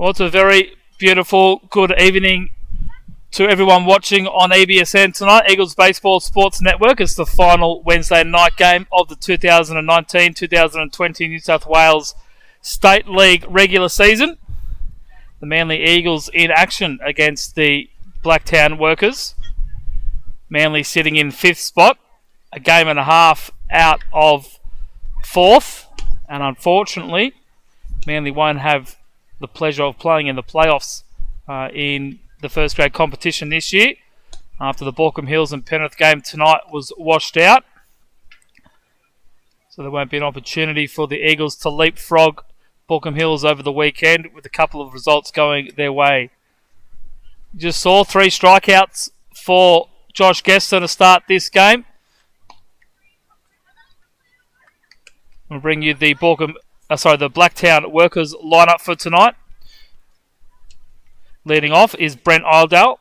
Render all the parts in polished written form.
Well, it's a very beautiful, good evening to everyone watching on EBSN tonight. Eagles Baseball Sports Network. It's the final Wednesday night game of the 2019-2020 New South Wales State League regular season. The Manly Eagles in action against the Blacktown Workers. Manly sitting in 5th spot, a game and a half out of 4th, and unfortunately, Manly won't have the pleasure of playing in the playoffs in the first grade competition this year after the Baulkham Hills and Penrith game tonight was washed out. So there won't be an opportunity for the Eagles to leapfrog Baulkham Hills over the weekend with a couple of results going their way. You just saw 3 strikeouts for Josh Gester to start this game. We'll bring you the Blacktown Workers lineup for tonight. Leading off is Brent Iredale,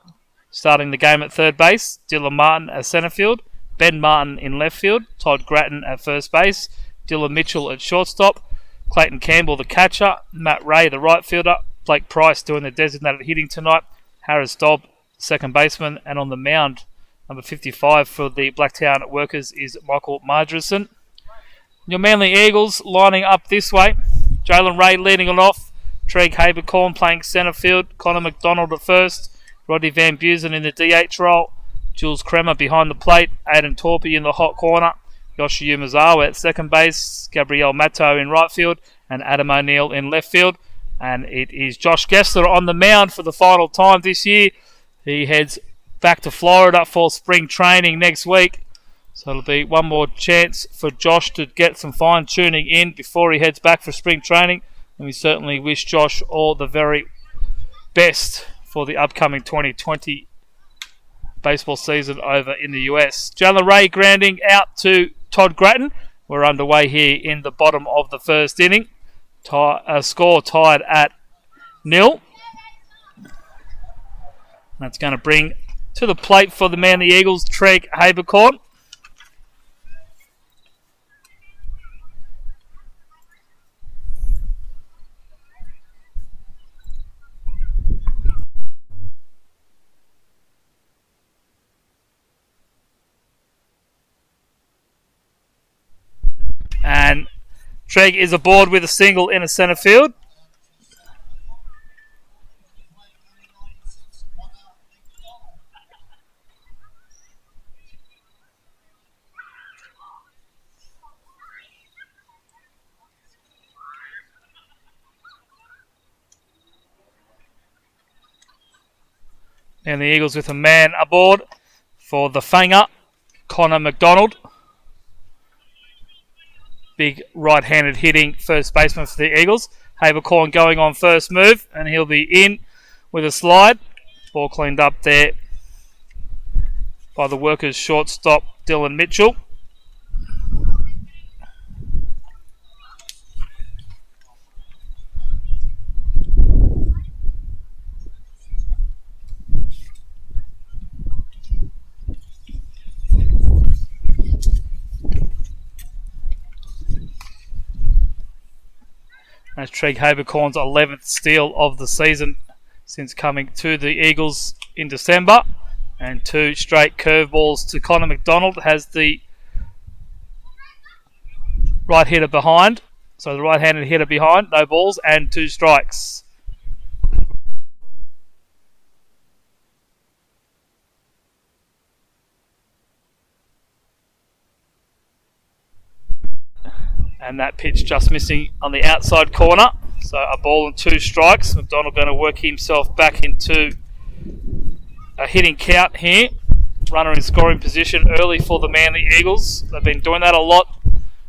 starting the game at third base. Dylan Martin at centre field. Ben Martin in left field. Todd Grattan at first base. Dylan Mitchell at shortstop. Clayton Campbell the catcher. Matt Ray the right fielder. Blake Price doing the designated hitting tonight. Harris Dobb, second baseman. And on the mound, number 55 for the Blacktown Workers is Michael Margerson. Your Manly Eagles lining up this way. Jalen Ray leading it off. Treg Habercorn playing centre field. Connor McDonald at first. Roddy Van Busen in the DH role. Jules Kremer behind the plate. Aidan Torpey in the hot corner. Yoshi Umezawa at second base. Gabriel Matto in right field. And Adam O'Neill in left field. And it is Josh Gessler on the mound for the final time this year. He heads back to Florida for spring training next week. So it'll be one more chance for Josh to get some fine-tuning in before he heads back for spring training. And we certainly wish Josh all the very best for the upcoming 2020 baseball season over in the US. Jalen Ray grounding out to Todd Grattan. We're underway here in the bottom of the first inning. Score tied at 0. That's going to bring to the plate for the Manly Eagles, Treg Habercorn. And Treg is aboard with a single in a centre field. And the Eagles with a man aboard for the fanger, Connor McDonald. Big right-handed hitting first baseman for the Eagles. Habercorn going on first move, and he'll be in with a slide. Ball cleaned up there by the Workers' shortstop, Dylan Mitchell. That's Treg Habercorn's 11th steal of the season since coming to the Eagles in December. And 2 straight curveballs to Connor McDonald. Has the right hitter behind. So the right-handed hitter behind. No balls and 2 strikes. And that pitch just missing on the outside corner. So a ball and 2 strikes. McDonald going to work himself back into a hitting count here. Runner in scoring position early for the Manly Eagles. They've been doing that a lot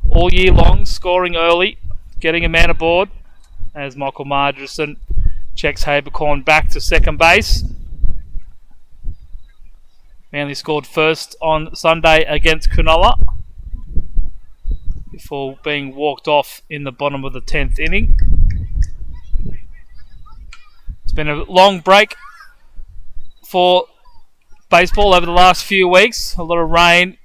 all year long, scoring early, getting a man aboard as Michael Margerson checks Habercorn back to second base. Manly scored first on Sunday against Cronulla before being walked off in the bottom of the 10th inning. It's been a long break for baseball over the last few weeks. A lot of rain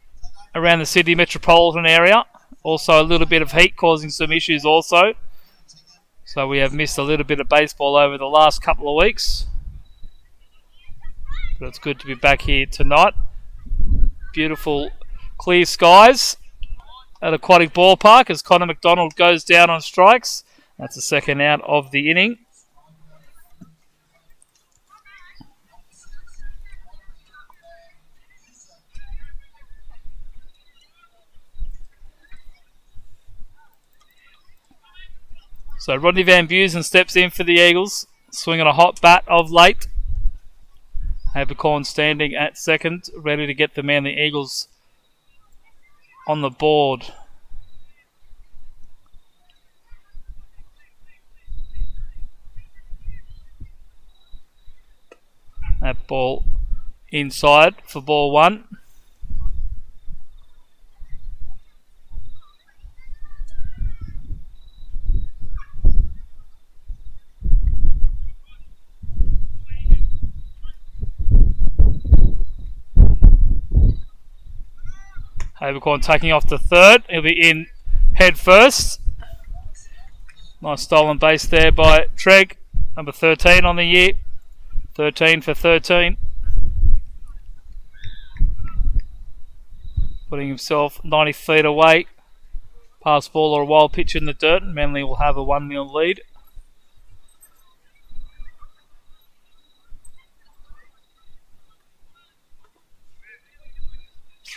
around the Sydney metropolitan area. Also a little bit of heat causing some issues also. So we have missed a little bit of baseball over the last couple of weeks. But it's good to be back here tonight. Beautiful clear skies at Aquatic Ballpark as Connor McDonald goes down on strikes. That's the second out of the inning. So Rodney Van Busen steps in for the Eagles, swinging a hot bat of late. Habercorn standing at second, ready to get the Manly Eagles on the board. That ball inside for ball one. Habercorn taking off to third. He'll be in head first. Nice stolen base there by Treg, number 13 on the year. 13 for 13. Putting himself 90 feet away. Pass ball or a wild pitch in the dirt, and Manly will have a 1-0 lead.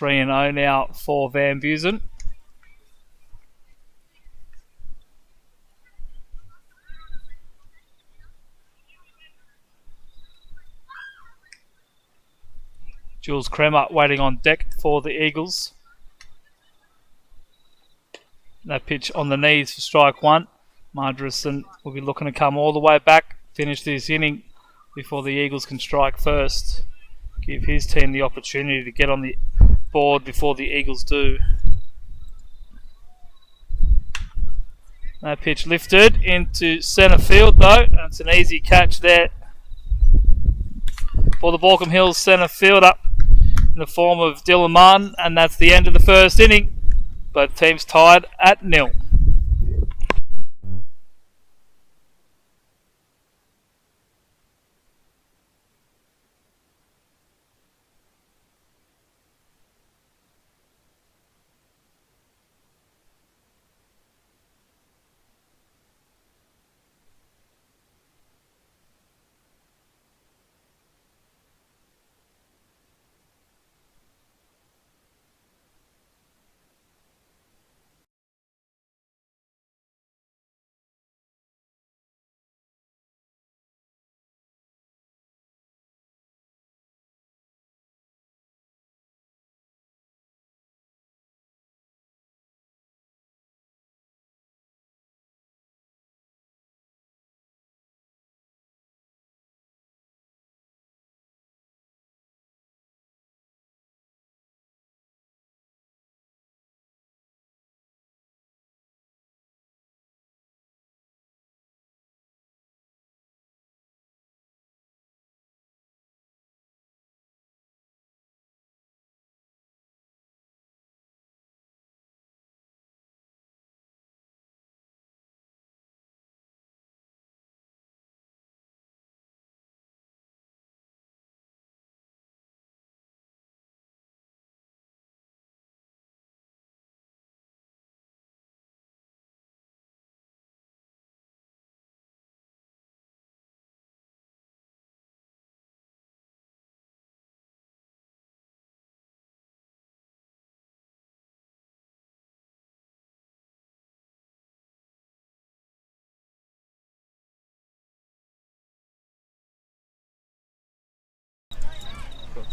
Three and 0 now for Van Busen. Jules Kremer waiting on deck for the Eagles. That pitch on the knees for strike one. Margerison will be looking to come all the way back, finish this inning before the Eagles can strike first. Give his team the opportunity to get on the board before the Eagles do. That pitch lifted into centre field though, and it's an easy catch there for the Baulkham Hills centre fielder in the form of Dylan Martin, and that's the end of the first inning. Both teams tied at 0.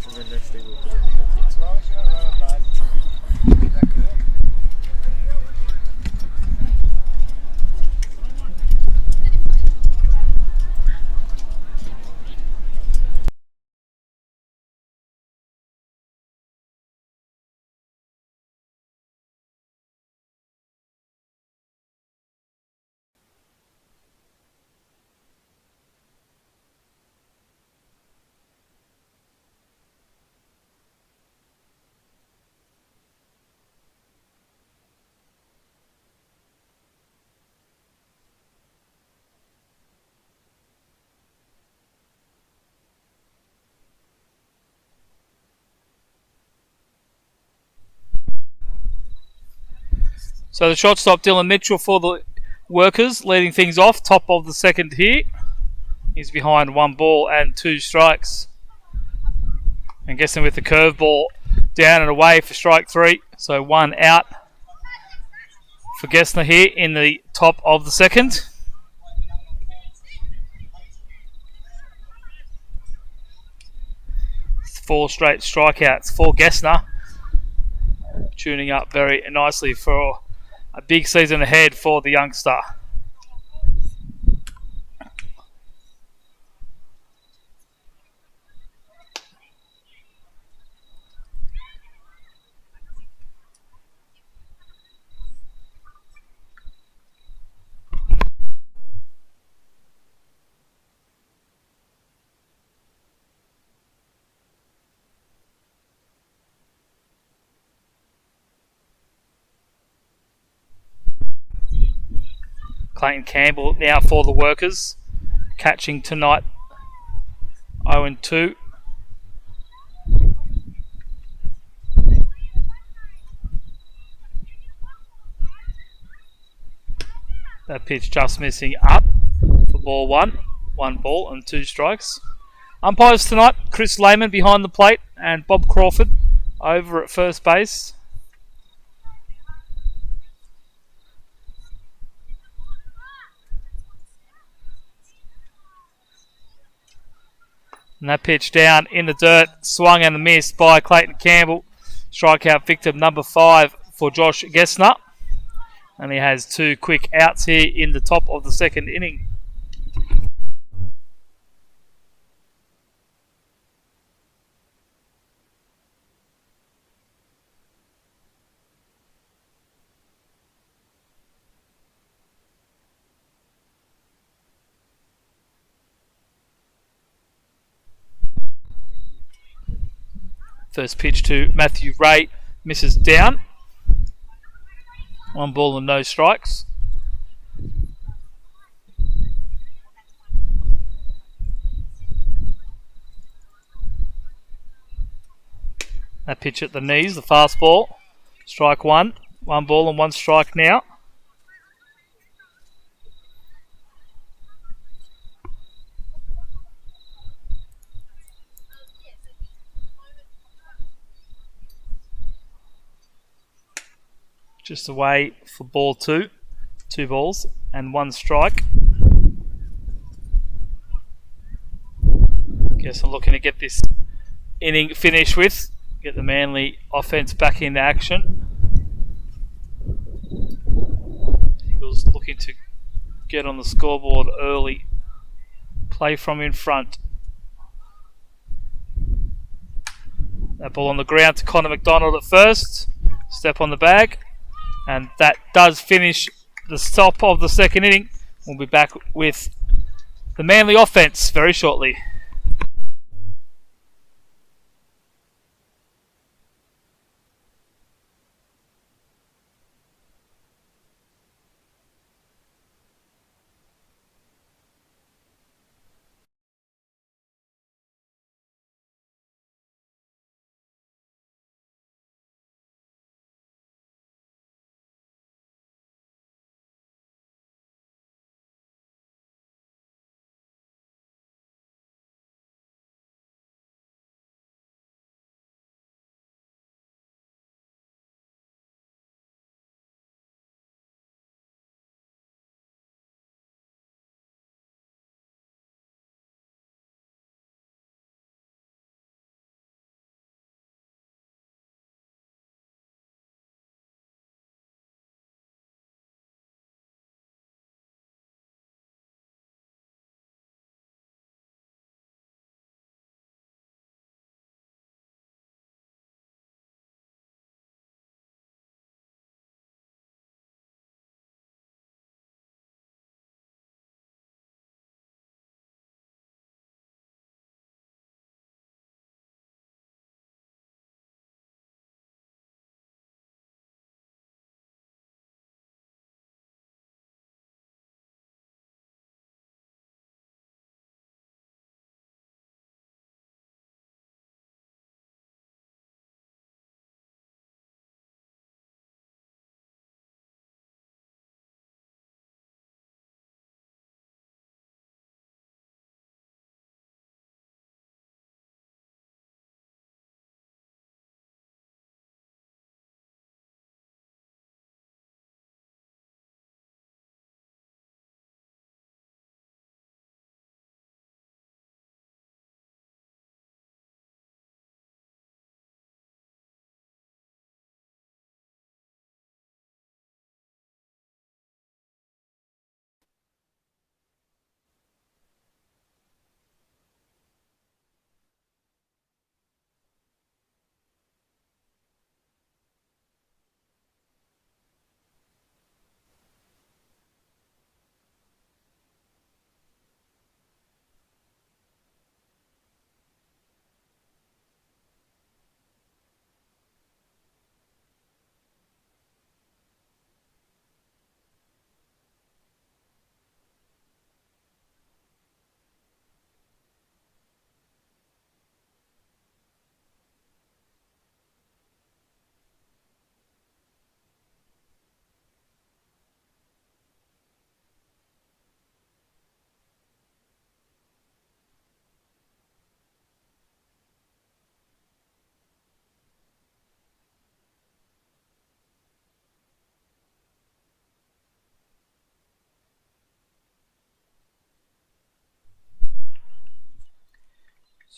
And then next day we'll put in the 20th. So the shortstop Dylan Mitchell for the Workers leading things off, top of the second here. He's behind 1 ball and 2 strikes. And guessing with the curveball down and away for strike 3. So 1 out for Gessner here in the top of the second. Four straight strikeouts for Gessner. Tuning up very nicely for a big season ahead for the youngster. Clayton Campbell now for the Workers, catching tonight 0-2. That pitch just missing up for ball 1. 1 ball and 2 strikes. Umpires tonight, Chris Lehman behind the plate and Bob Crawford over at first base. And that pitch down in the dirt, swung and missed by Clayton Campbell. Strikeout victim number 5 for Josh Gessner. And he has 2 quick outs here in the top of the second inning. First pitch to Matthew Ray misses down. 1 ball and no strikes. That pitch at the knees, the fastball. Strike 1. 1 ball and 1 strike now. Just away for ball 2. 2 balls and 1 strike. Guess I'm looking to get this inning finished with. Get the Manly offense back into action. Eagles looking to get on the scoreboard early. Play from in front. That ball on the ground to Connor McDonald at first. Step on the bag. And that does finish the stop of the second inning. We'll be back with the Manly offense very shortly.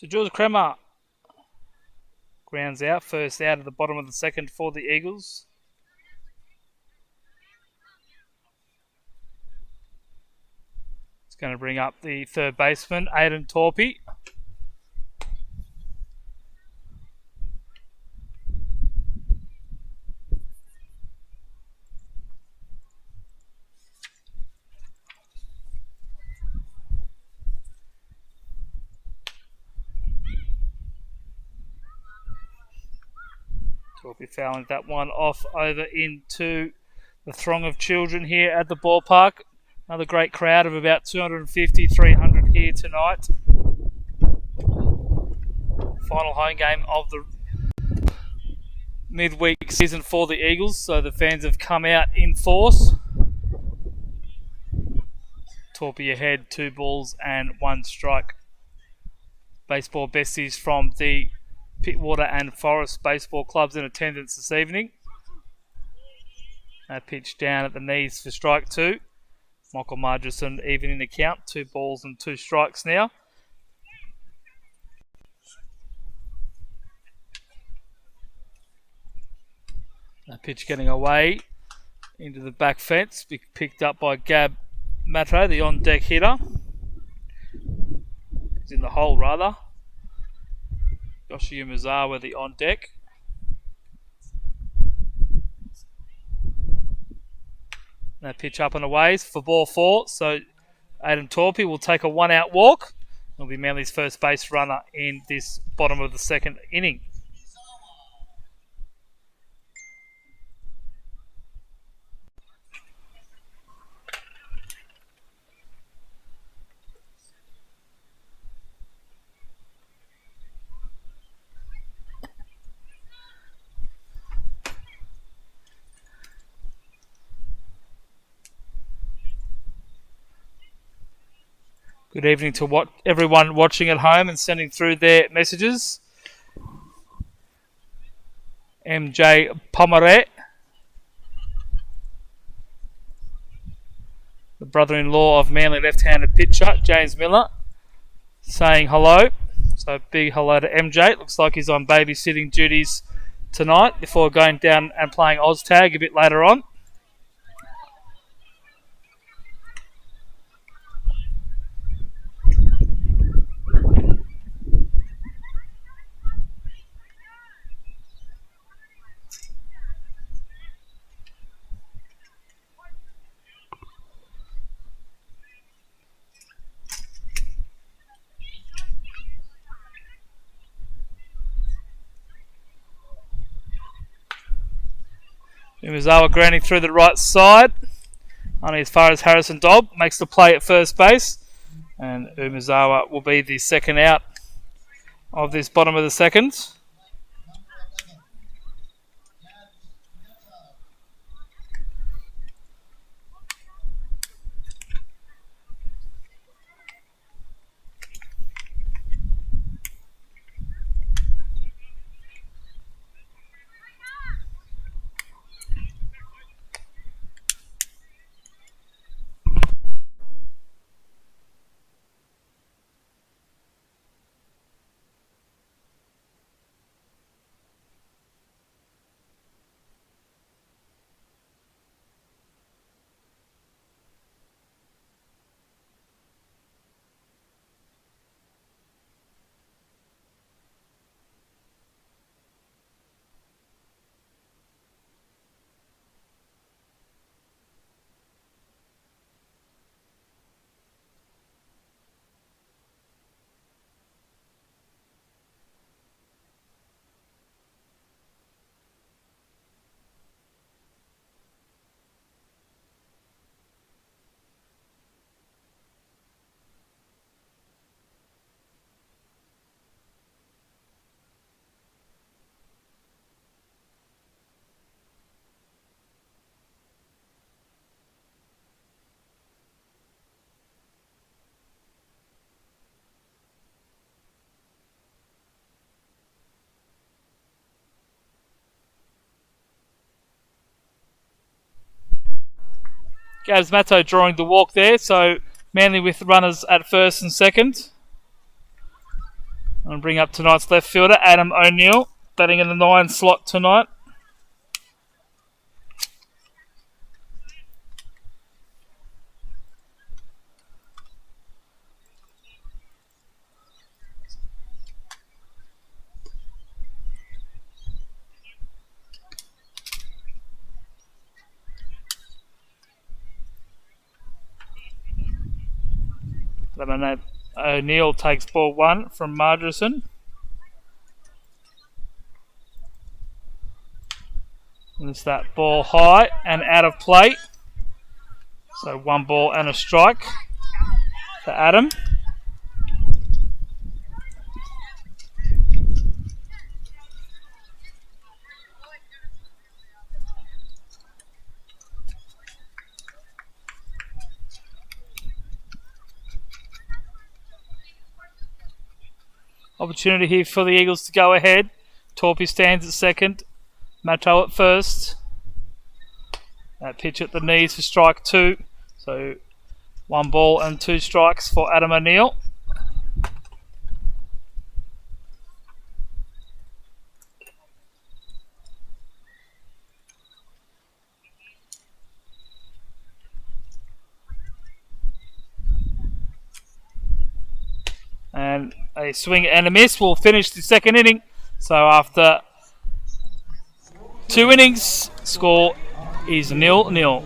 So George Kremer grounds out, first out at the bottom of the second for the Eagles. It's going to bring up the third baseman, Aidan Torpey. Torpey fouling that one off over into the throng of children here at the ballpark. Another great crowd of about 250, 300 here tonight. Final home game of the midweek season for the Eagles, so the fans have come out in force. Torpey ahead, 2 balls and 1 strike. Baseball besties from the Pittwater and Forest baseball clubs in attendance this evening. A pitch down at the knees for strike 2. Michael Margerson even in the count. 2 balls and 2 strikes now. A pitch getting away into the back fence. Picked up by Gab Matro, the on-deck hitter. He's in the hole rather. Yoshi Umezawa, the on deck. That pitch up and away for ball 4. So Aidan Torpey will take a 1-out walk. It'll be Manly's first base runner in this bottom of the second inning. Good evening to everyone watching at home and sending through their messages. MJ Pomeret, the brother-in-law of Manly left-handed pitcher James Miller, saying hello. So big hello to MJ. Looks like he's on babysitting duties tonight before going down and playing OzTag a bit later on. Umezawa grounding through the right side, only as far as Harrison Dobb makes the play at first base, and Umezawa will be the second out of this bottom of the second. Gabs Matto drawing the walk there, so Manly with runners at first and second. And bring up tonight's left fielder, Adam O'Neill, batting in the 9 slot tonight. O'Neill takes ball 1 from Margerson. And it's that ball high and out of play. So 1 ball and a strike for Adam. Opportunity here for the Eagles to go ahead. Torpy stands at second. Matto at first. That pitch at the knees for strike 2. So 1 ball and 2 strikes for Adam O'Neill. And a swing and a miss will finish the second inning. So after 2 innings, score is 0-0.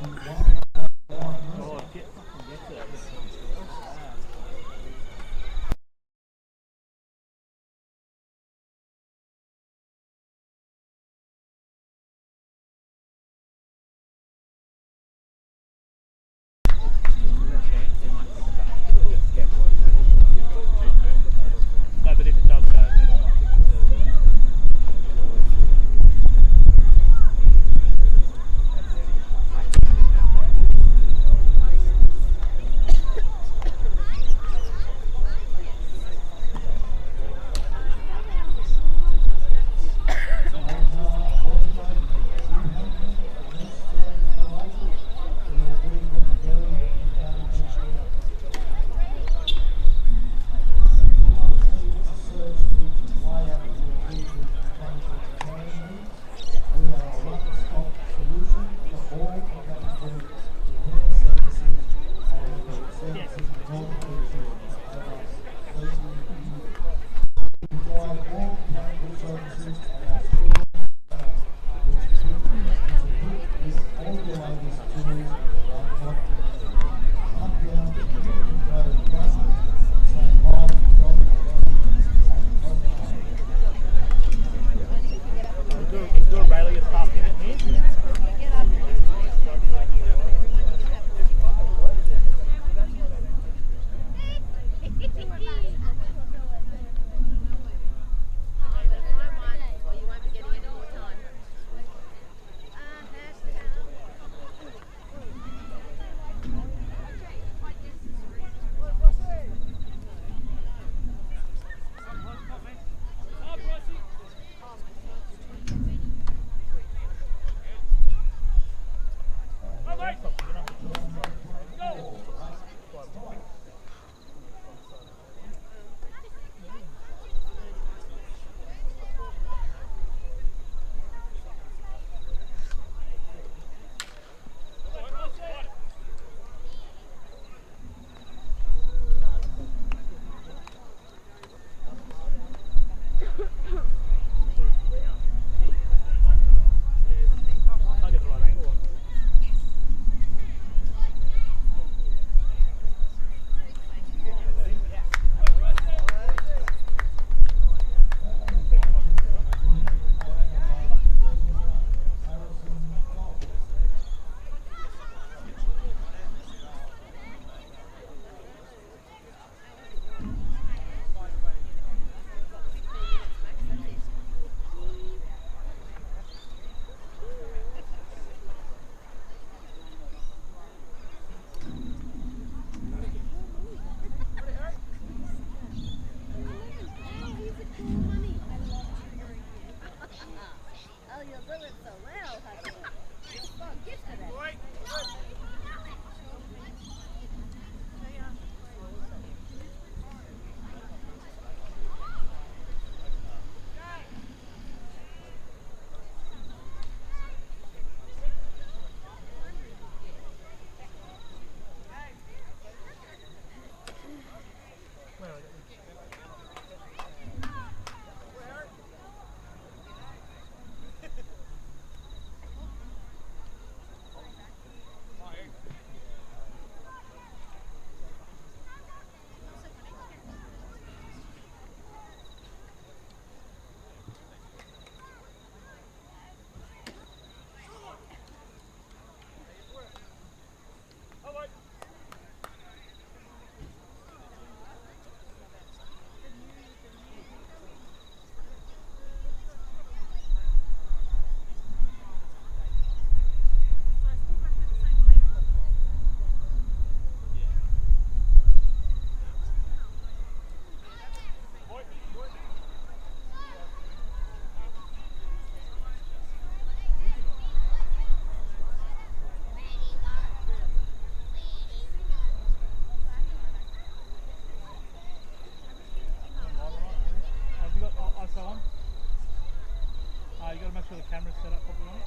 sure the camera's set up properly on it.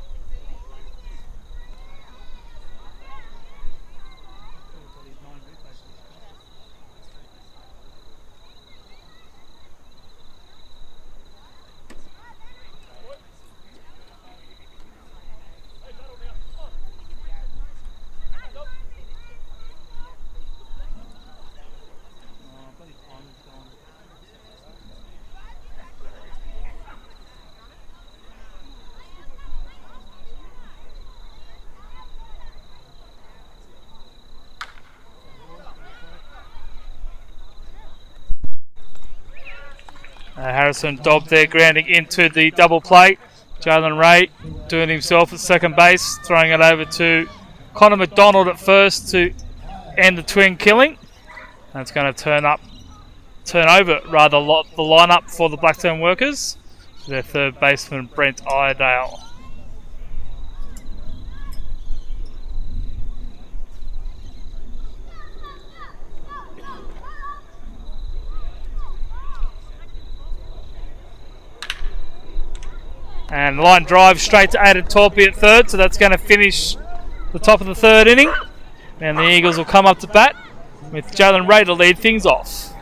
Harrison Dobb there grounding into the double plate. Jalen Ray doing himself at second base, throwing it over to Connor McDonald at first to end the twin killing. And it's going to turn over the lineup for the Blacktown Workers. Their third baseman Brent Iredale. And line drive straight to Aidan Torpy at third, so that's going to finish the top of the third inning. And the Eagles will come up to bat with Jalen Ray to lead things off.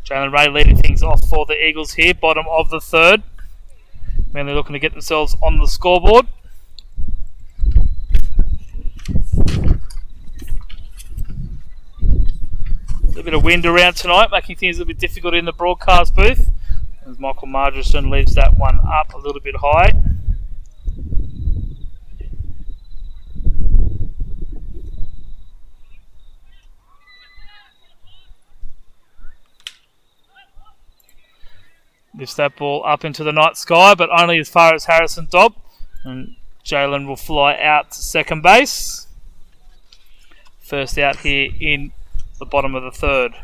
Jalen Ray leading things off for the Eagles here, bottom of the third. Mainly looking to get themselves on the scoreboard. A little bit of wind around tonight, making things a little bit difficult in the broadcast booth. As Michael Margerson leaves that one up a little bit high. Lifts that ball up into the night sky, but only as far as Harrison Dobb. And Jalen will fly out to second base. First out here in the bottom of the third.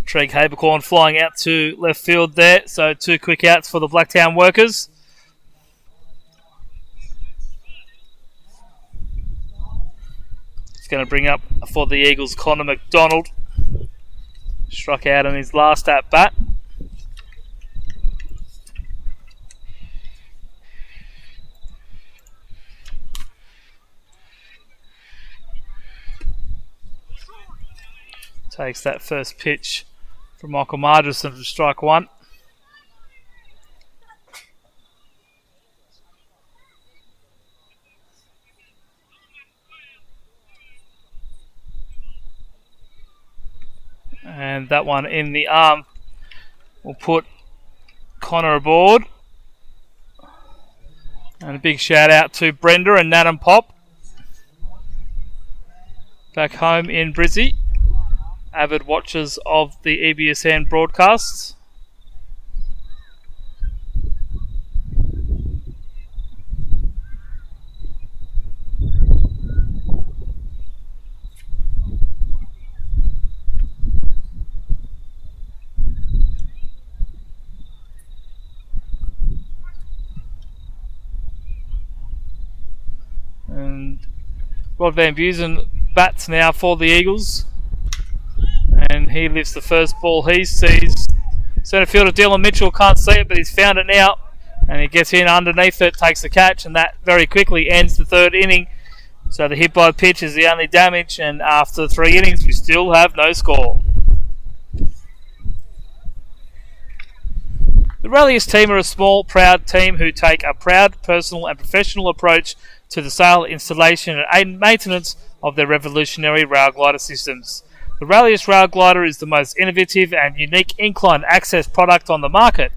Treg Habercorn flying out to left field there, so 2 quick outs for the Blacktown Workers. It's going to bring up for the Eagles Connor McDonald. Struck out in his last at bat. Takes that first pitch from Michael Margerson for strike one. that one in the arm. We'll put Connor aboard. And a big shout out to Brenda and Nat and Pop back home in Brizzy, avid watchers of the EBSN broadcasts. And Rod Van Busen bats now for the Eagles, and he lifts the first ball he sees. Centre fielder Dylan Mitchell can't see it, but he's found it now, and he gets in underneath it, takes the catch, and that very quickly ends the third inning. So the hit by pitch is the only damage, and after 3 innings we still have no score. The Ralliers team are a small, proud team who take a proud, personal and professional approach to the sale, installation and maintenance of their revolutionary rail glider systems. The Ralliers Rail Glider is the most innovative and unique incline access product on the market,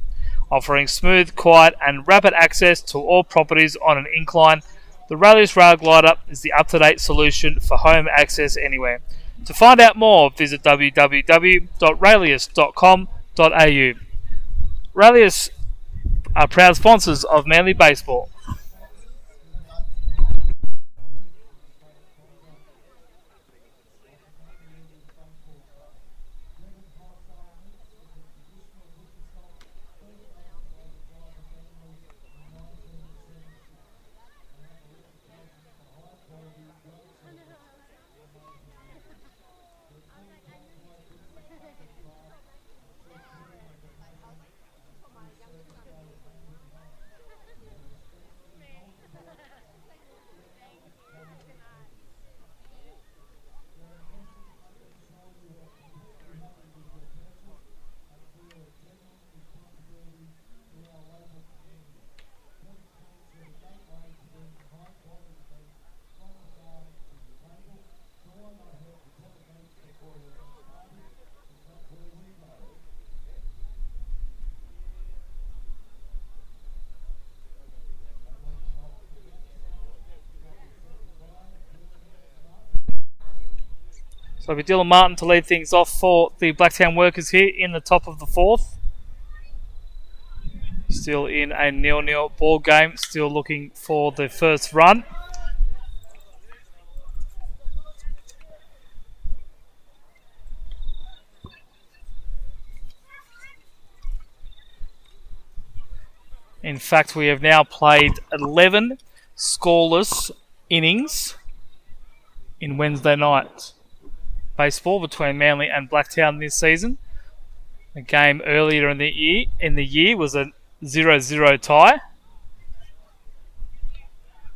offering smooth, quiet and rapid access to all properties on an incline. The Ralliers Rail Glider is the up-to-date solution for home access anywhere. To find out more, visit www.ralliers.com.au. Ralliers are proud sponsors of Manly Baseball. So it'll be Dylan Martin to lead things off for the Blacktown Workers here in the top of the 4th. Still in a 0-0 ball game, still looking for the first run. In fact, we have now played 11 scoreless innings in Wednesday night baseball between Manly and Blacktown this season. A game earlier in the year was a 0-0 tie.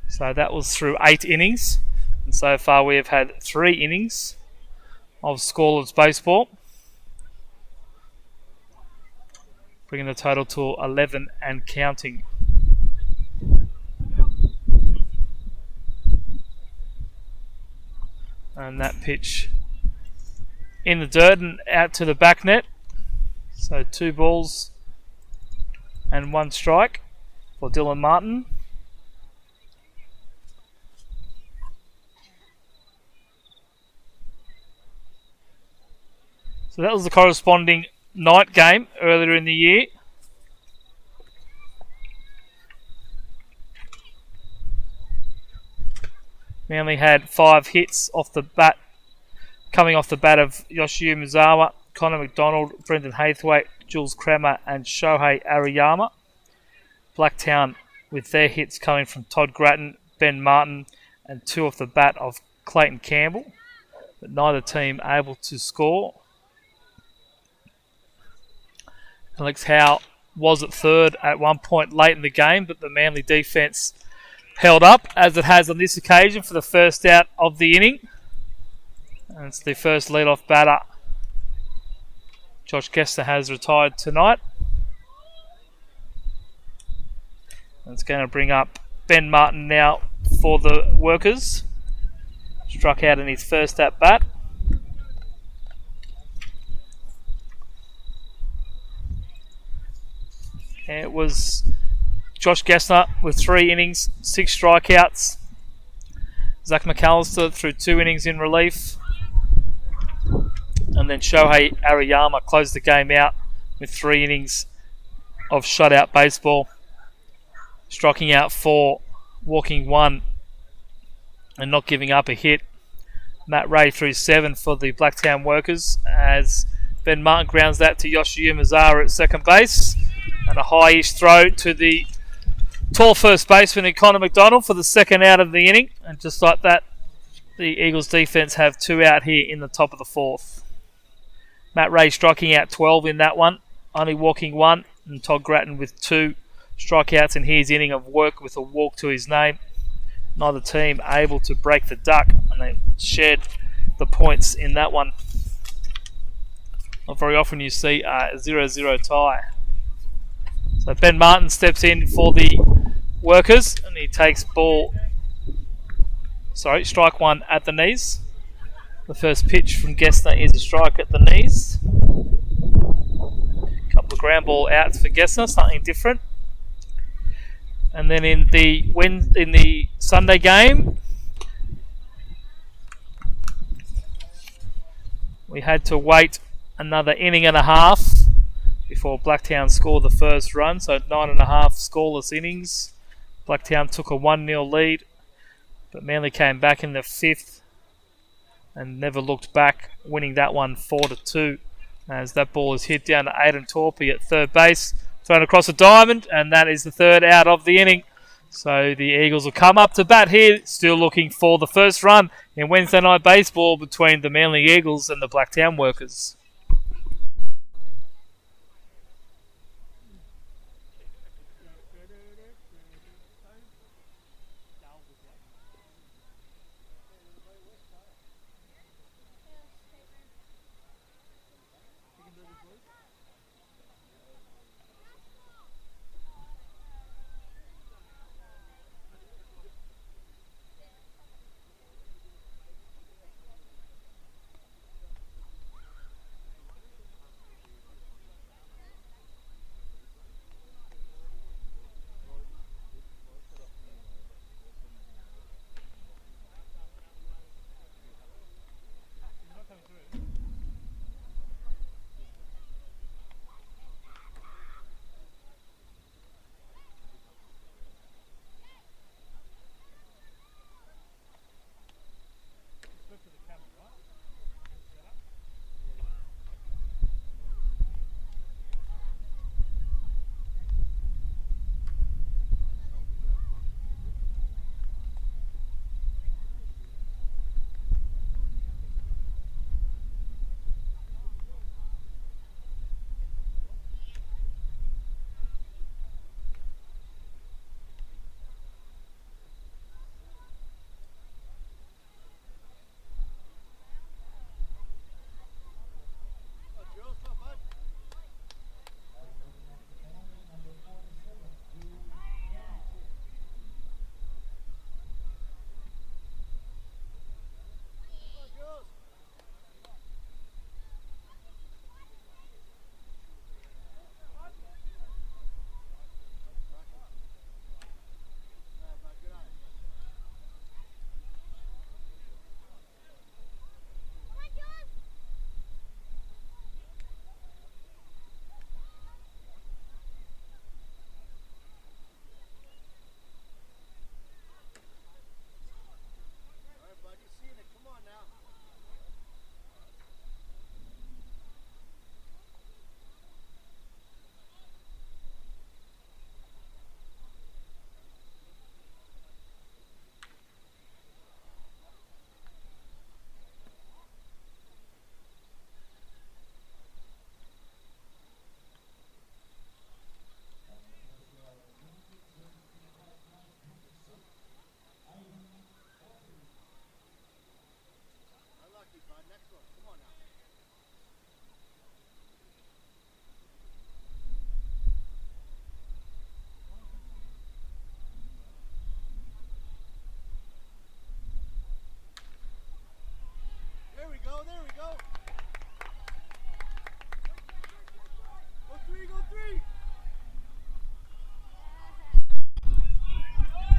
So that was through 8 innings. And so far we have had 3 innings of scoreless baseball, bringing the total to 11 and counting. And that pitch in the dirt and out to the back net. So 2 balls and 1 strike for Dylan Martin. So that was the corresponding night game earlier in the year. Manly had 5 hits off the bat, coming off the bat of Yoshio Mizawa, Connor McDonald, Brendan Haythwaite, Jules Kramer and Shohei Ariyama. Blacktown with their hits coming from Todd Grattan, Ben Martin and 2 off the bat of Clayton Campbell, but neither team able to score. Alex Howe was at third at one point late in the game, but the Manly defence held up as it has on this occasion for the first out of the inning. And it's the first lead-off batter. Josh Kessler has retired tonight. And it's going to bring up Ben Martin now for the Workers. Struck out in his first at bat. It was Josh Gessner with 3 innings, 6 strikeouts. Zach McAllister threw 2 innings in relief. And then Shohei Ariyama closed the game out with 3 innings of shutout baseball, striking out 4, walking 1, and not giving up a hit. Matt Ray threw 7 for the Blacktown Workers as Ben Martin grounds that to Yoshiyuki Mazara at second base. And a high-ish throw to the tall first baseman in Connor McDonald for the second out of the inning. And just like that, the Eagles defense have 2 out here in the top of the 4th. Matt Ray striking out 12 in that one, only walking 1, and Todd Grattan with 2 strikeouts in his inning of work with a walk to his name. Neither team able to break the duck, and they shared the points in that one. Not very often you see a 0-0 tie. So Ben Martin steps in for the Workers, and he takes strike 1 at the knees. The first pitch from Gessner is a strike at the knees. A couple of ground ball outs for Gessner, something different. And then in the Sunday game, we had to wait another inning and a half before Blacktown scored the first run. So 9.5 scoreless innings. Blacktown took a 1-0 lead, but Manly came back in the 5th and never looked back, winning that one 4-2. As that ball is hit down to Aidan Torpey at third base, thrown across the diamond, and that is the 3rd out of the inning. So the Eagles will come up to bat here, still looking for the first run in Wednesday night baseball between the Manly Eagles and the Blacktown Workers.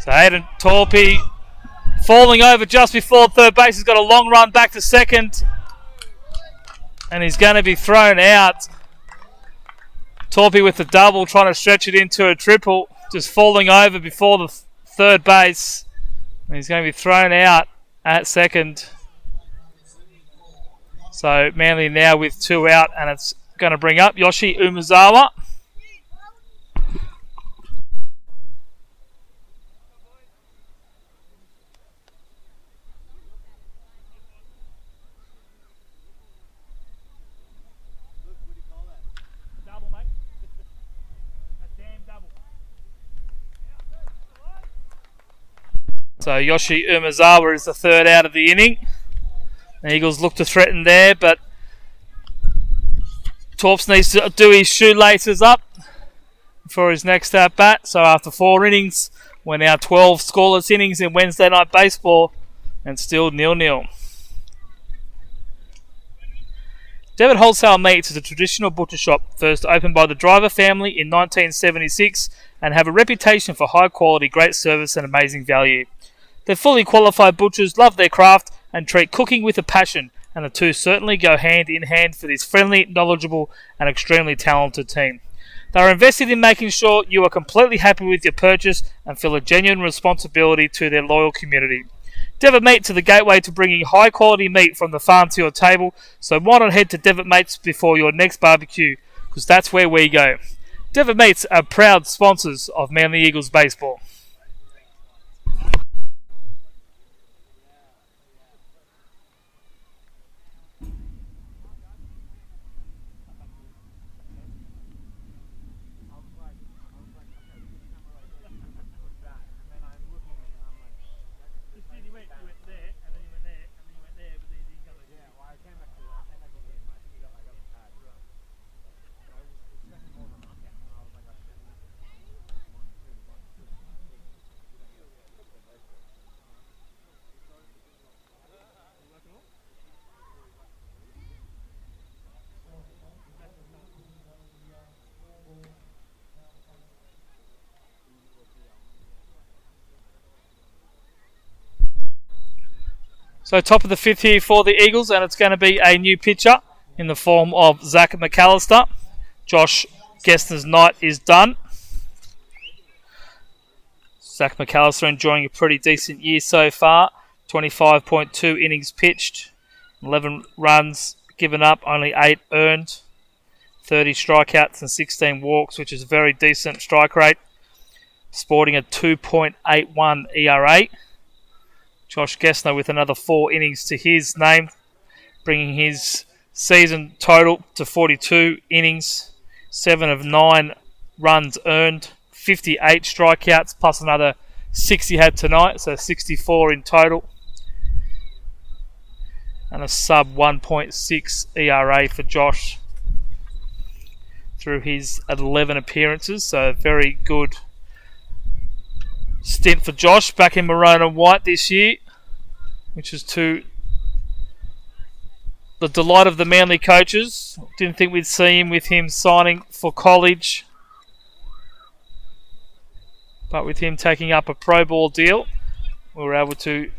So Hayden Torpy falling over just before third base. He's got a long run back to second. And he's going to be thrown out. Torpy with the double, trying to stretch it into a triple. Just falling over before the third base. And he's going to be thrown out at second. So Manly now with 2 out, and it's going to bring up Yoshi Umezawa. So Yoshi Umezawa is the third out of the inning. The Eagles look to threaten there, but Torps needs to do his shoelaces up for his next at bat. So after 4 innings, we're now 12 scoreless innings in Wednesday Night Baseball, and still 0-0. Devitt Wholesale Meats is a traditional butcher shop first opened by the Driver family in 1976 and have a reputation for high quality, great service and amazing value. Their fully qualified butchers love their craft and treat cooking with a passion, and the two certainly go hand in hand for this friendly, knowledgeable and extremely talented team. They are invested in making sure you are completely happy with your purchase and feel a genuine responsibility to their loyal community. Devitt Meats are the gateway to bringing high quality meat from the farm to your table, so why not head to Devitt Meats before your next barbecue, because that's where we go. Devitt Meats are proud sponsors of Manly Eagles Baseball. So top of the 5th here for the Eagles, and it's going to be a new pitcher in the form of Zach McAllister. Josh Gessner's night is done. Zach McAllister enjoying a pretty decent year so far. 25.2 innings pitched, 11 runs given up, only 8 earned, 30 strikeouts and 16 walks, which is a very decent strike rate. Sporting a 2.81 ERA. Josh Gessner with another 4 innings to his name, bringing his season total to 42 innings, 7 of 9 runs earned, 58 strikeouts, plus another 6 he had tonight, so 64 in total. And a sub 1.6 ERA for Josh through his 11 appearances, so very good stint for Josh back in maroon and white this year, which is to the delight of the Manly coaches. Didn't think we'd see him with him signing for college, but with him taking up a pro ball deal, we were able to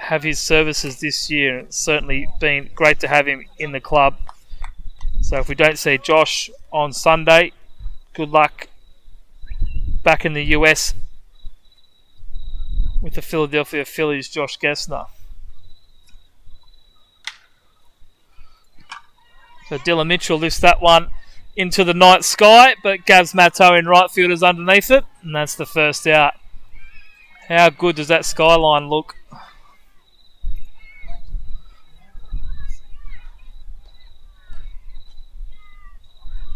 have his services this year. It's certainly been great to have him in the club. So if we don't see Josh on Sunday, good luck back in the US with the Philadelphia Phillies, Josh Gessner. So Dylan Mitchell lifts that one into the night sky, but Gavs Matto in right field is underneath it, and that's the first out. How good does that skyline look?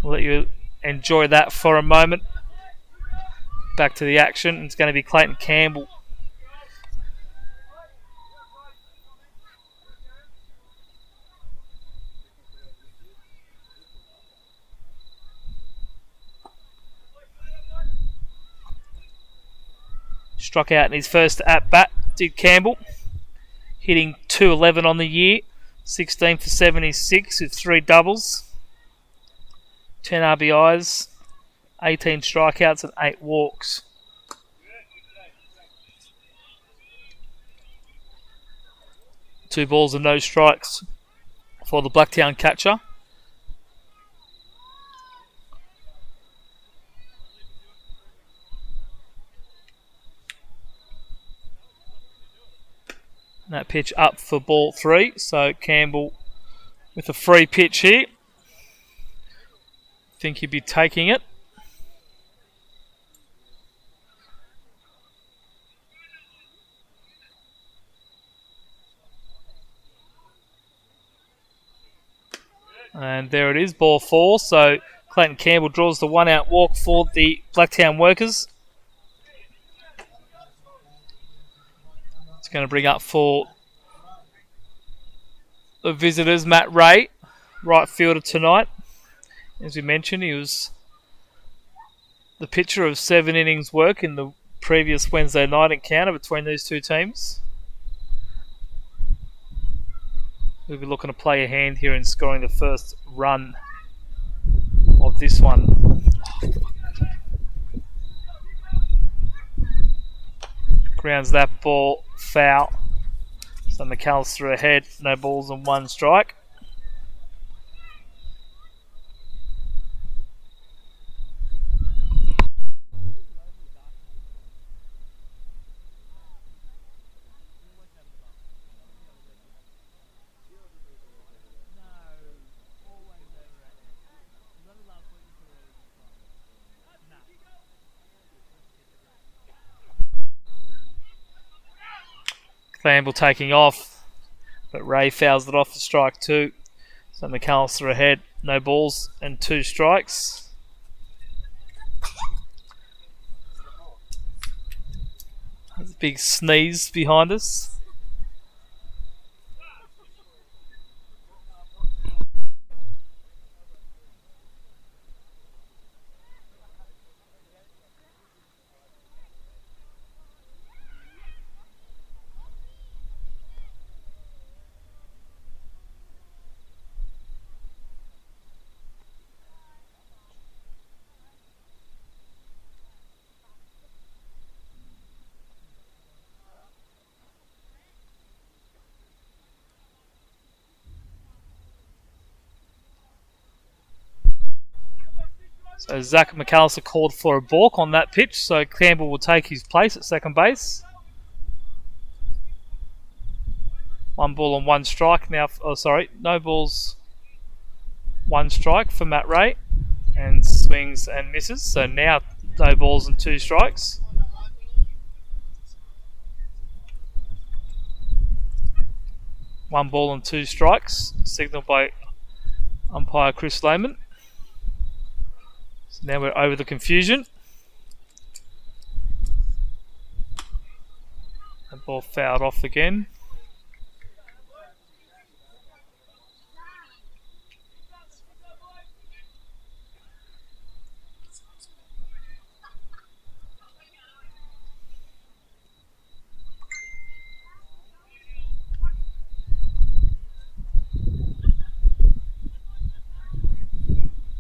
We'll let you enjoy that for a moment. Back to the action. It's going to be Clayton Campbell. Struck out in his first at-bat, did Campbell. Hitting .211 on the year. 16 for 76 with 3 doubles. 10 RBIs. 18 strikeouts and 8 walks. 2 balls and no strikes for the Blacktown catcher. And that pitch up for ball 3, so Campbell with a free pitch here. Think he'd be taking it. And there it is, ball 4. So Clayton Campbell draws the 1-out walk for the Blacktown Workers. It's going to bring up for the visitors Matt Ray, right fielder tonight. As we mentioned, he was the pitcher of 7 innings work in the previous Wednesday night encounter between these two teams. We'll be looking to play a hand here in scoring the first run of this one. Grounds that ball foul. So McAllister ahead, no balls and 1 strike. Campbell taking off, but Ray fouls it off for strike 2. So McAllister ahead, no balls and 2 strikes. There's a big sneeze behind us. So Zach McAllister called for a balk on that pitch, so Campbell will take his place at second base. 1 ball and 1 strike now. No balls, 1 strike for Matt Ray, and swings and misses. So now no balls and 2 strikes. One ball and 2 strikes, signalled by umpire Chris Lehman. So now we're over the confusion. The ball fouled off again.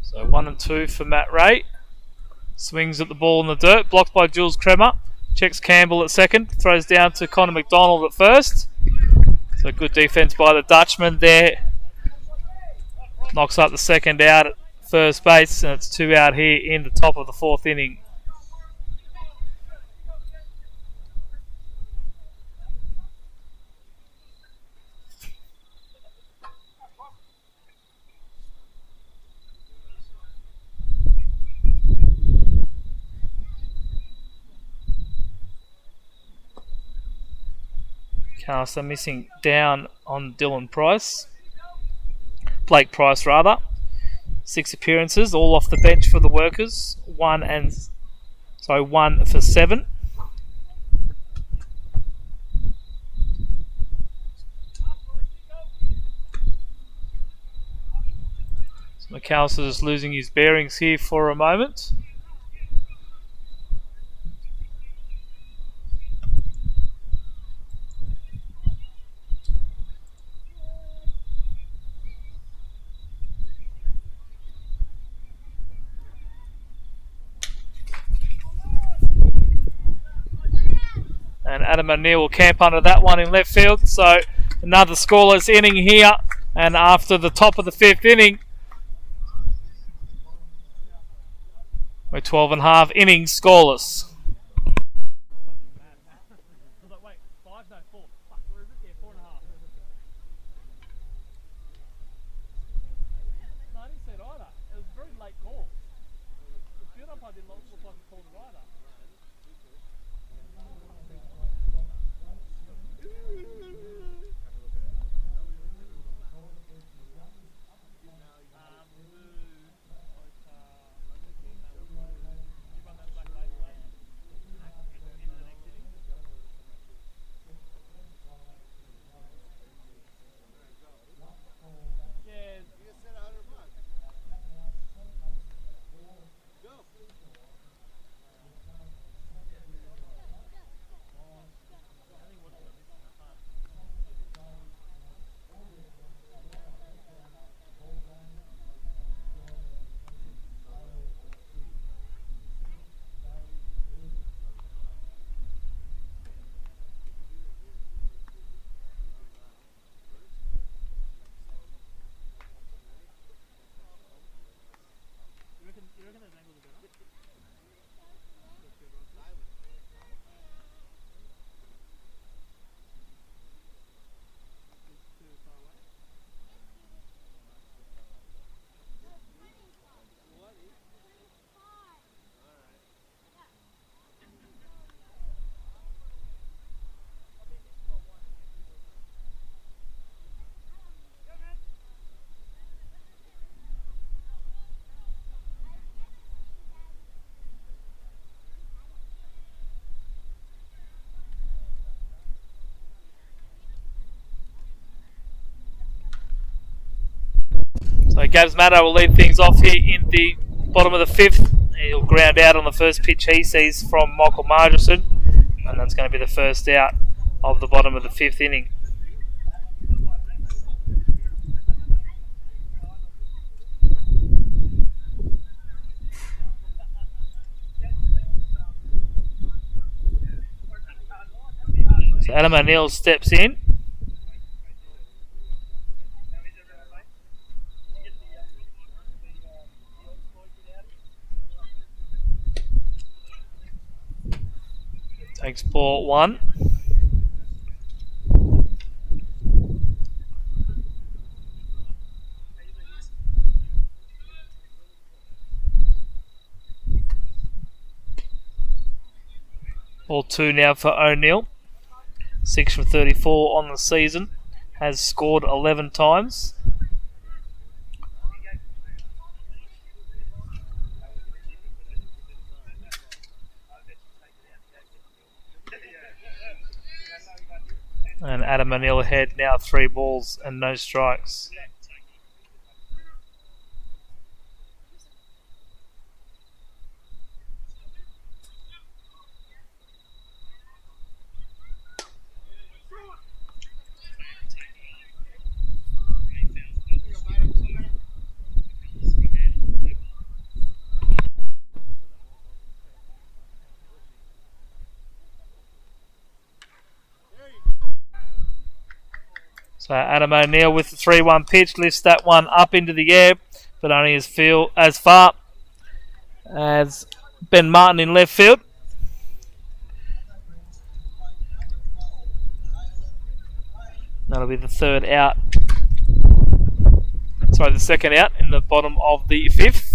So 1 and 2 for Matt Ray. Swings at the ball in the dirt, blocked by Jules Kremer. Checks Campbell at second, throws down to Connor McDonald at first. So good defence by the Dutchman there. Knocks up the second out at first base, and it's 2 out here in the top of the 4th inning. Caster missing down on Dylan Price. Blake Price rather. 6 appearances, all off the bench for the Workers. 1 for 7. So McAllister is losing his bearings here for a moment. And Adam O'Neill will camp under that one in left field. So Another scoreless inning here, and after the top of the 5th inning, we're 12 and a half innings scoreless. So Gabs Maddo will lead things off here in the bottom of the 5th. He'll ground out on the first pitch he sees from Michael Margerson, and that's going to be the first out of the bottom of the 5th inning. So Adam O'Neill steps in. Takes ball 1. Ball 2 now for O'Neill. 6 from 34 on the season. Has scored 11 times. And Adam O'Neill ahead now, 3 balls and no strikes. So Adam O'Neill with the 3-1 pitch lifts that one up into the air, but only as far as Ben Martin in left field. That'll be the third out. Sorry, the second out in the bottom of the 5th.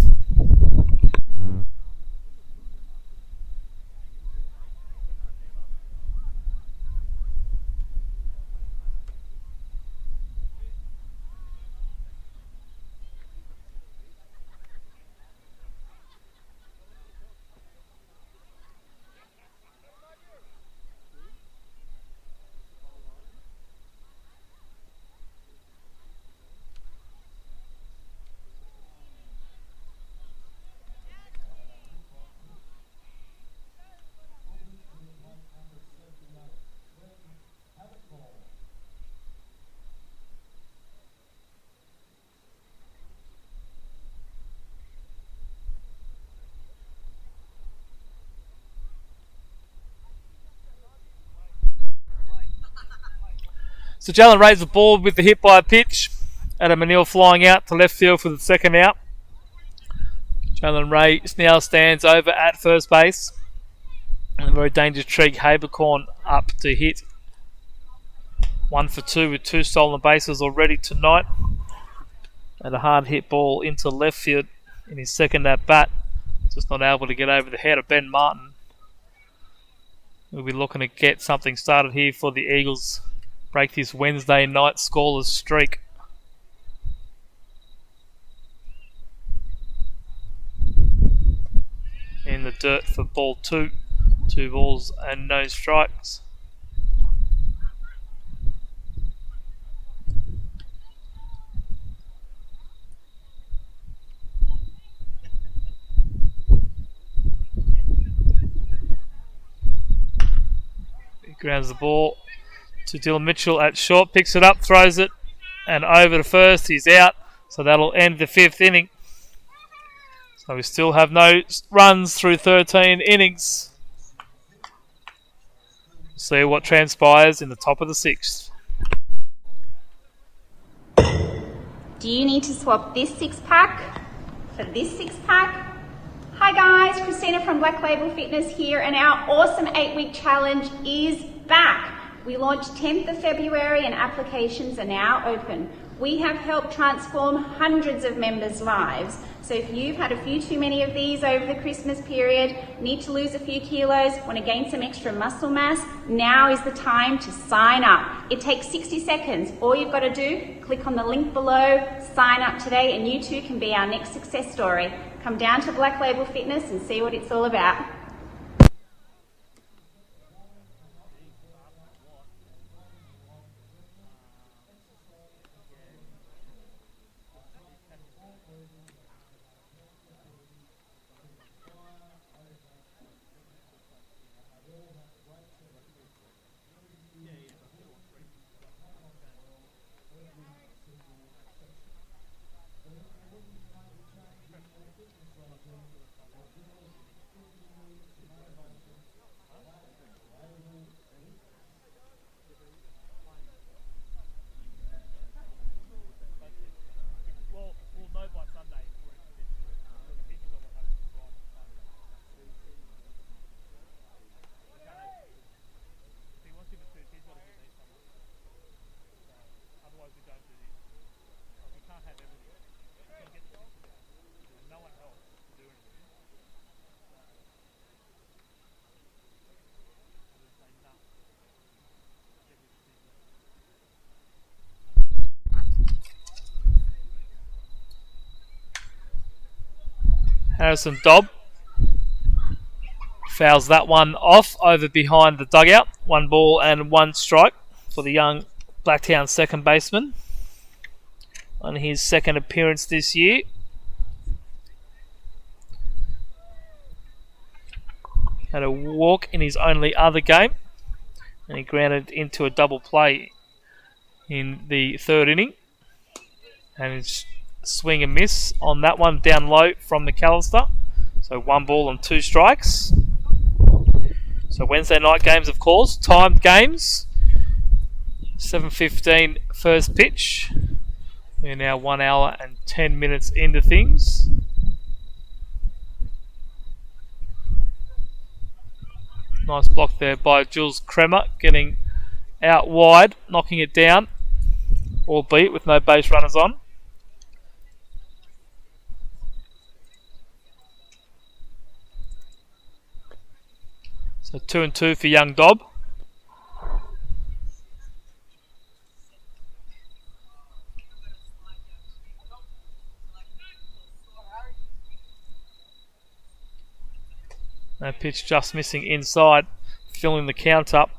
So Jalen Ray's the ball with the hit by a pitch. Adam Manil flying out to left field for the second out. Jalen Ray now stands over at first base. And a very dangerous Trig Habercorn up to hit. 1 for 2 with 2 stolen bases already tonight. And a hard hit ball into left field in his second at bat. Just not able to get over the head of Ben Martin. We'll be looking to get something started here for the Eagles. Break this Wednesday night scoreless streak. In the dirt for ball 2. 2 balls and no strikes. He grounds the ball to Dylan Mitchell at short, picks it up, throws it, and over to first. He's out, so that'll end the 5th inning. So we still have no runs through 13 innings. See what transpires in the top of the 6th. Do you need to swap this 6-pack for this 6-pack? Hi guys, Christina from Black Label Fitness here, and our awesome 8-week challenge is back. We launched 10th of February and applications are now open. We have helped transform hundreds of members' lives. So if you've had a few too many of these over the Christmas period, need to lose a few kilos, want to gain some extra muscle mass, now is the time to sign up. It takes 60 seconds. All you've got to do, click on the link below, sign up today, and you too can be our next success story. Come down to Black Label Fitness and see what it's all about. Harrison Dobb fouls that one off over behind the dugout. 1 ball and 1 strike for the young Blacktown second baseman on his second appearance this year. Had a walk in his only other game, and he grounded into a double play in the 3rd inning. And it's swing and miss on that one down low from McAllister. So 1 ball and 2 strikes. So Wednesday night games, of course, timed games. 7:15 first pitch. We're now 1 hour and 10 minutes into things. Nice block there by Jules Kremer, getting out wide, knocking it down, albeit with no base runners on. So 2 and 2 for young Dobb. That pitch just missing inside, filling the count up.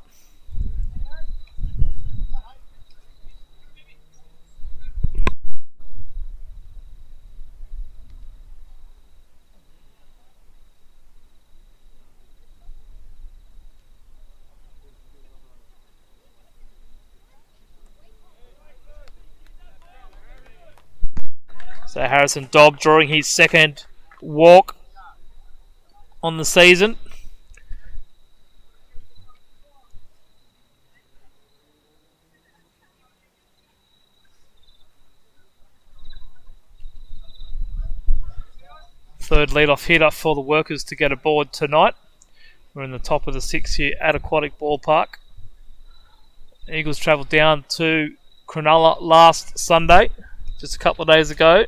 So Harrison Dobb drawing his second walk on the season. good lead-off hitter for the Workers to get aboard tonight. We're in the top of the 6 here at Aquatic Ballpark. Eagles travelled down to Cronulla last Sunday, just a couple of days ago.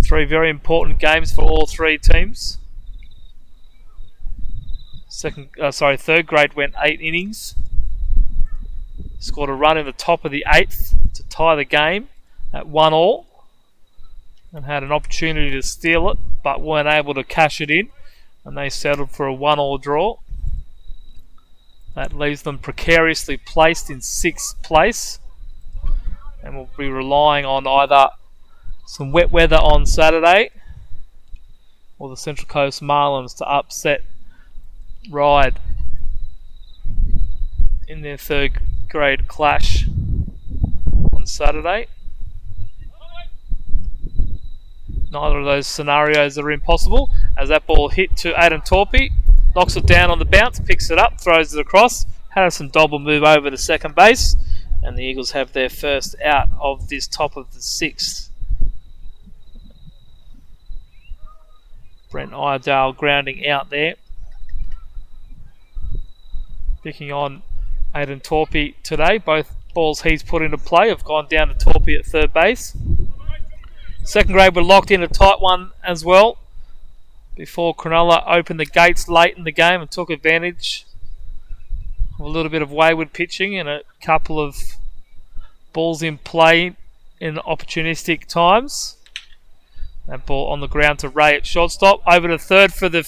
3 very important games for all 3 teams. Third grade went 8 innings. Scored a run in the top of the 8th to tie the game at 1-1. And had an opportunity to steal it, but weren't able to cash it in. And they settled for a 1-1 draw. That leaves them precariously placed in 6th place. And we'll be relying on either some wet weather on Saturday or the Central Coast Marlins to upset Ryde in their 3rd grade clash on Saturday. Neither of those scenarios are impossible, as that ball hit to Adam Torpey, knocks it down on the bounce, picks it up, throws it across. Harrison Dobb will move over to second base, and the Eagles have their first out of this top of the 6th. Brent Iredale grounding out there. Picking on Aidan Torpey today. Both balls he's put into play have gone down to Torpey at third base. Second grade were locked in a tight one as well before Cronulla opened the gates late in the game and took advantage of a little bit of wayward pitching and a couple of balls in play in opportunistic times. That ball on the ground to Ray at shortstop. Over to third for the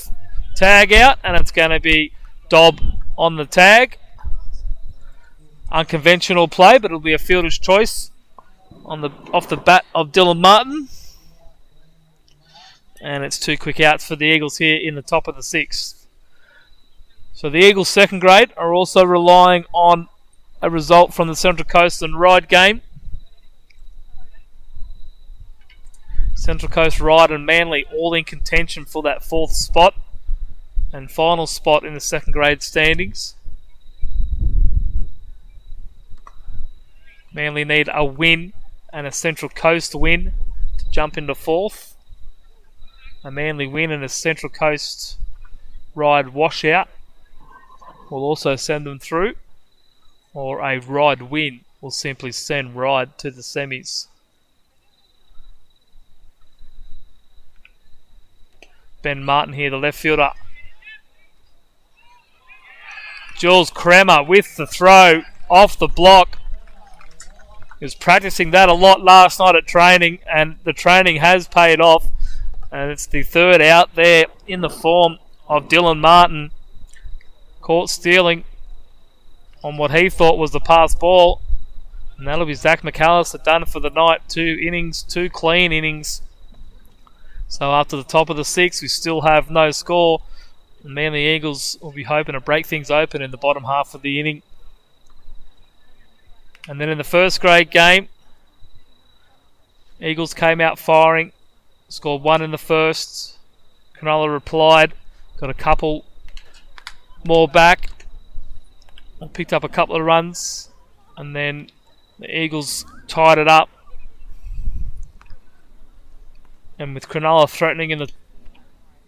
tag out, and it's going to be Dobb on the tag. Unconventional play, but it'll be a fielder's choice off the bat of Dylan Martin. And it's 2 quick outs for the Eagles here in the top of the 6th. So the Eagles second grade are also relying on a result from the Central Coast and Ryde game. Central Coast, Ryde and Manly all in contention for that 4th spot and final spot in the second grade standings. Manly need a win and a Central Coast win to jump into 4th. A Manly win and a Central Coast Ryde washout will also send them through, or a Ryde win will simply send Ryde to the semis. Ben Martin here, the left fielder. Jules Kremer with the throw off the block. He was practicing that a lot last night at training, and the training has paid off. And it's the 3rd out there in the form of Dylan Martin. Caught stealing on what he thought was the pass ball. And that'll be Zach McAllister done for the night. 2 innings, 2 clean innings. So after the top of the 6th, we still have no score. And Manly Eagles will be hoping to break things open in the bottom half of the inning. And then in the first grade game, Eagles came out firing, scored 1 in the first. Cronulla replied, got a couple more back, picked up a couple of runs, and then the Eagles tied it up. And with Cronulla threatening in the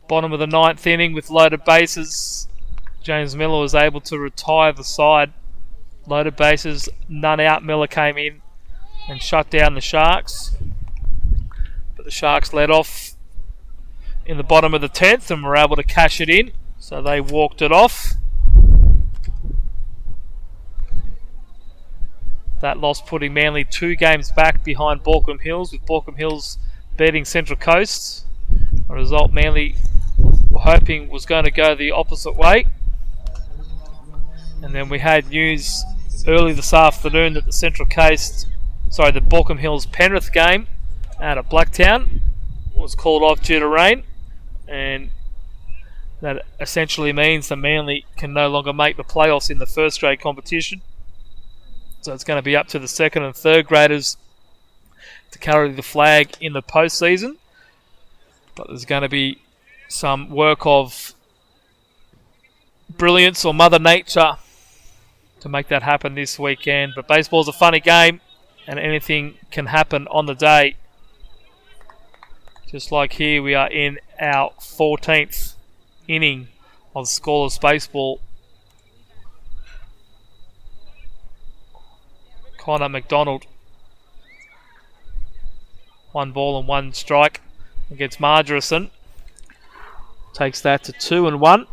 bottom of the 9th inning with loaded bases, James Miller was able to retire the side. Loaded bases, none out. Miller came in and shut down the Sharks. But the Sharks led off in the bottom of the 10th and were able to cash it in. So they walked it off. That loss putting Manly 2 games back behind Baulkham Hills, with Baulkham Hills beating Central Coast. A result Manly were hoping was going to go the opposite way. And then we had news early this afternoon that the Baulkham Hills Penrith game out at Blacktown was called off due to rain, and that essentially means that Manly can no longer make the playoffs in the first grade competition. So it's going to be up to the second and third graders to carry the flag in the postseason. But there's going to be some work of brilliance or Mother Nature to make that happen this weekend. But baseball's a funny game, and anything can happen on the day. Just like here, we are in our 14th inning of scoreless baseball. Connor McDonald. 1 ball and 1 strike against Margerison. Takes that to 2-1.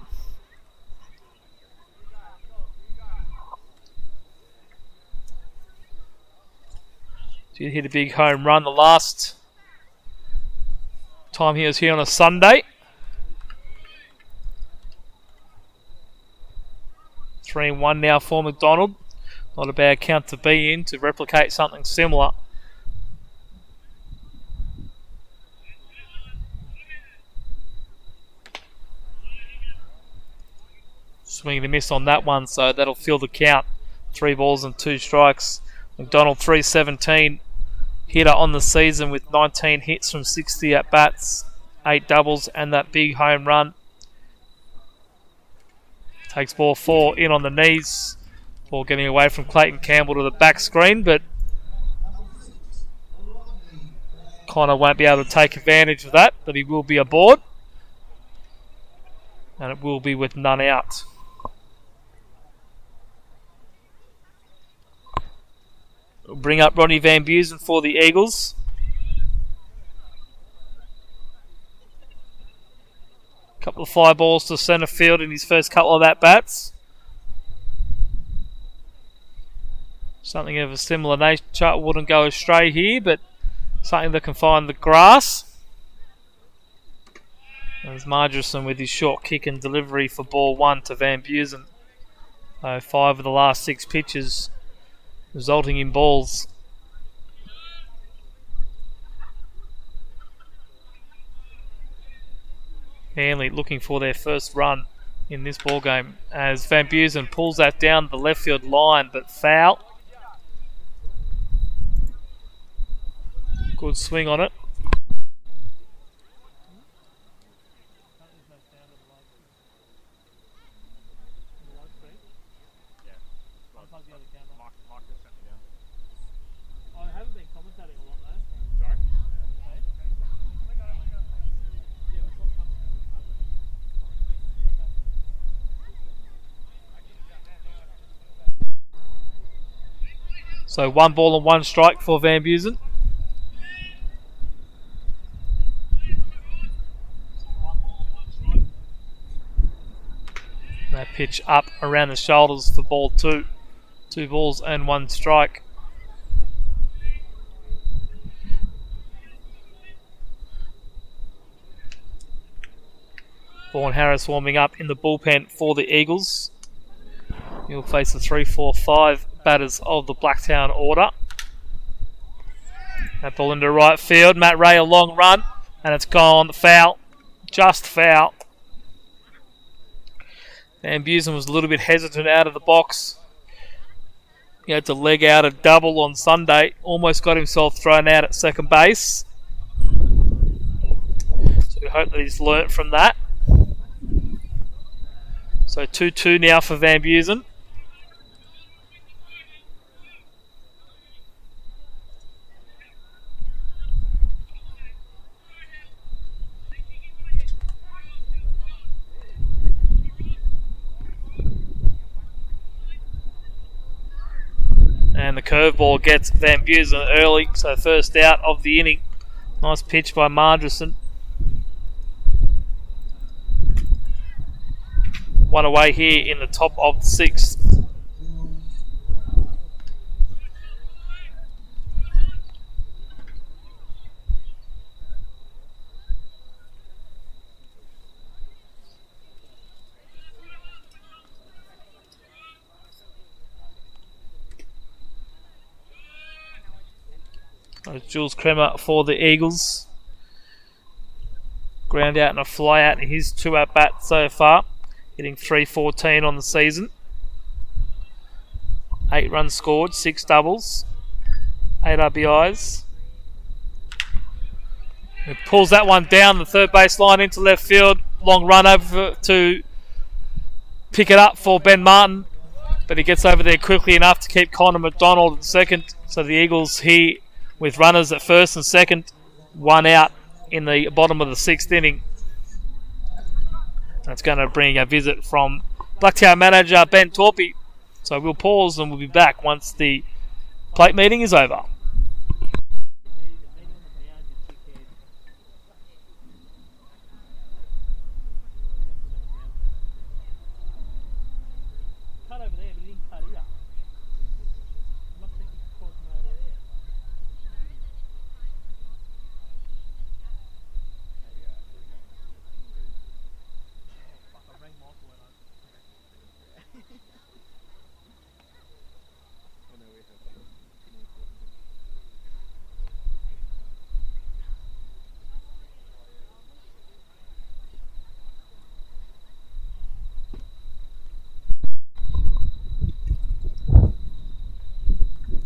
Did hit a big home run the last time he was here on a Sunday. 3-1 now for McDonald. Not a bad count to be in to replicate something similar. Swing and a miss on that one, so that'll fill the count. 3 balls and 2 strikes. McDonald 317. Hitter on the season with 19 hits from 60 at bats, 8 doubles and that big home run. Takes ball 4 in on the knees. Ball getting away from Clayton Campbell to the back screen, but Connor won't be able to take advantage of that, but he will be aboard. And it will be with none out. We'll bring up Ronnie Van Busen for the Eagles. Couple of fly balls to centre field in his first couple of at-bats. Something of a similar nature wouldn't go astray here, but something that can find the grass. There's Margerison with his short kick and delivery for ball 1 to Van Busen. 5 of the last 6 pitches resulting in balls. Manly looking for their first run in this ball game as Van Busen pulls that down the left field line, but foul. Good swing on it. So 1 ball and 1 strike for Van Busen. That pitch up around the shoulders for ball 2. 2 balls and 1 strike. Vaughan Harris warming up in the bullpen for the Eagles. He'll face the 3-4-5 batters of the Blacktown order. That ball into right field. Matt Ray a long run and it's gone. Foul. Just foul. Van Busen was a little bit hesitant out of the box. He had to leg out a double on Sunday. Almost got himself thrown out at second base. So we hope that he's learnt from that. So 2-2 now for Van Busen. And the curveball gets Van Busen early, so first out of the inning. Nice pitch by Margerison. 1 away here in the top of the 6th. Jules Kremer for the Eagles. Ground out and a fly out in his 2 at bats so far. Hitting .314 on the season. 8 runs scored, 6 doubles, 8 RBIs. He pulls that one down the third base line into left field. Long run over to pick it up for Ben Martin. But he gets over there quickly enough to keep Connor McDonald in second. So the Eagles here with runners at first and second, 1 out in the bottom of the 6th inning. That's going to bring a visit from Blacktown manager Ben Torpey. So we'll pause and we'll be back once the plate meeting is over.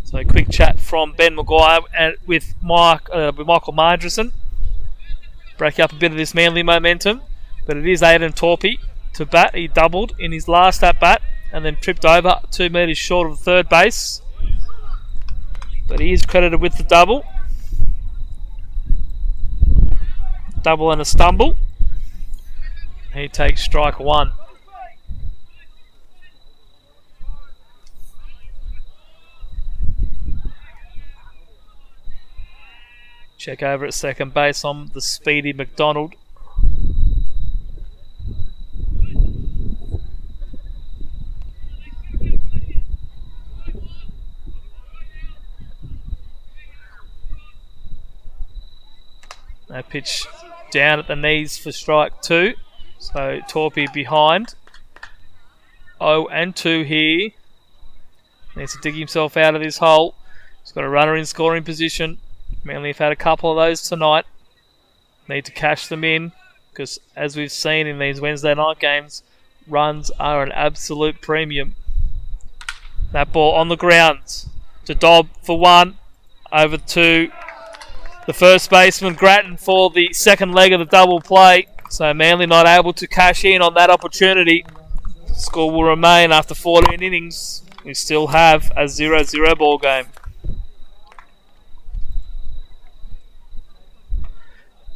So a quick chat from Ben Maguire and with Michael Margerson. Break up a bit of this Manly momentum, but it is Aidan Torpey to bat. He doubled in his last at bat and then tripped over 2 metres short of third base. But he is credited with the double. Double and a stumble. He takes strike 1. Check over at second base on the speedy McDonald. No pitch down at the knees for strike 2. So Torpey behind. 0-2 here. Needs to dig himself out of this hole. He's got a runner in scoring position. Manly have had a couple of those tonight. Need to cash them in because, as we've seen in these Wednesday night games, runs are an absolute premium. That ball on the ground to Dobb for 1. Over to the first baseman, Grattan, for the second leg of the double play. So Manly not able to cash in on that opportunity. The score will remain after 14 innings. We still have a 0-0 ball game.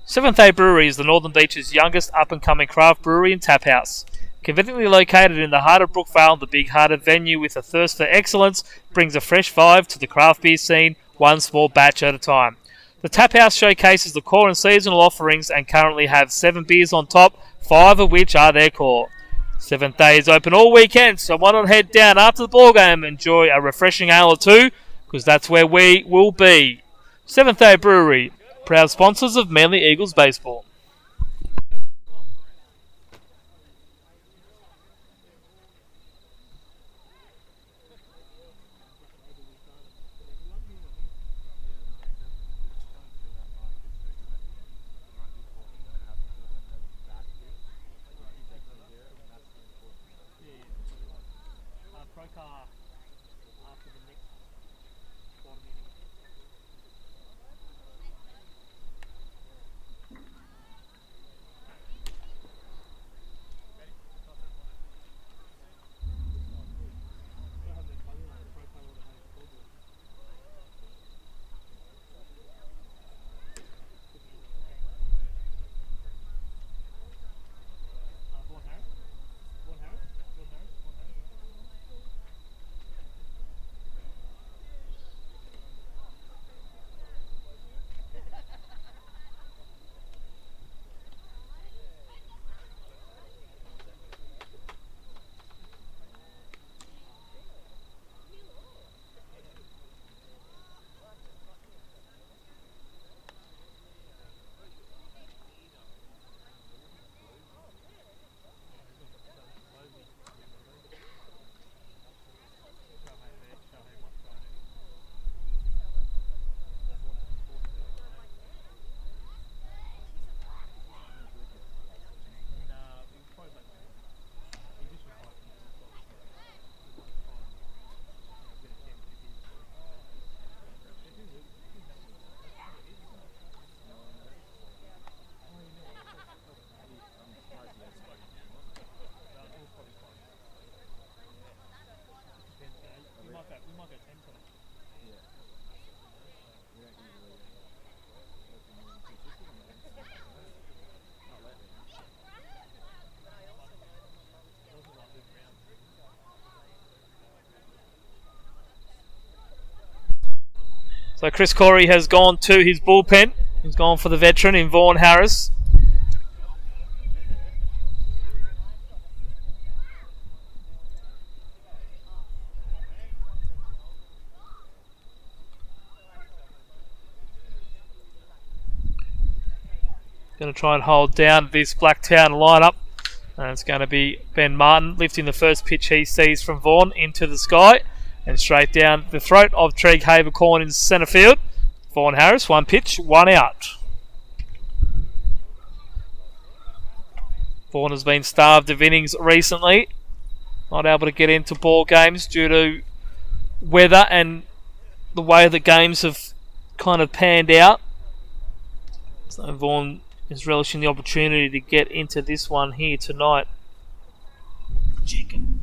Seventh Day Brewery is the Northern Beaches' youngest up-and-coming craft brewery and tap house. Conveniently located in the heart of Brookvale, the big-hearted venue with a thirst for excellence brings a fresh vibe to the craft beer scene, one small batch at a time. The tap house showcases the core and seasonal offerings and currently have 7 beers on top, 5 of which are their core. Seventh Day is open all weekend, so why not head down after the ball game and enjoy a refreshing ale or two, because that's where we will be. Seventh Day Brewery, proud sponsors of Manly Eagles Baseball. So Chris Corey has gone to his bullpen. He's gone for the veteran in Vaughan Harris. Going to try and hold down this Blacktown lineup. And it's going to be Ben Martin lifting the first pitch he sees from Vaughan into the sky and straight down the throat of Treg Havercorn in centre field. Vaughan Harris, 1 pitch, 1 out. Vaughan has been starved of innings recently. Not able to get into ball games due to weather and the way the games have kind of panned out. So Vaughan is relishing the opportunity to get into this one here tonight. Chicken.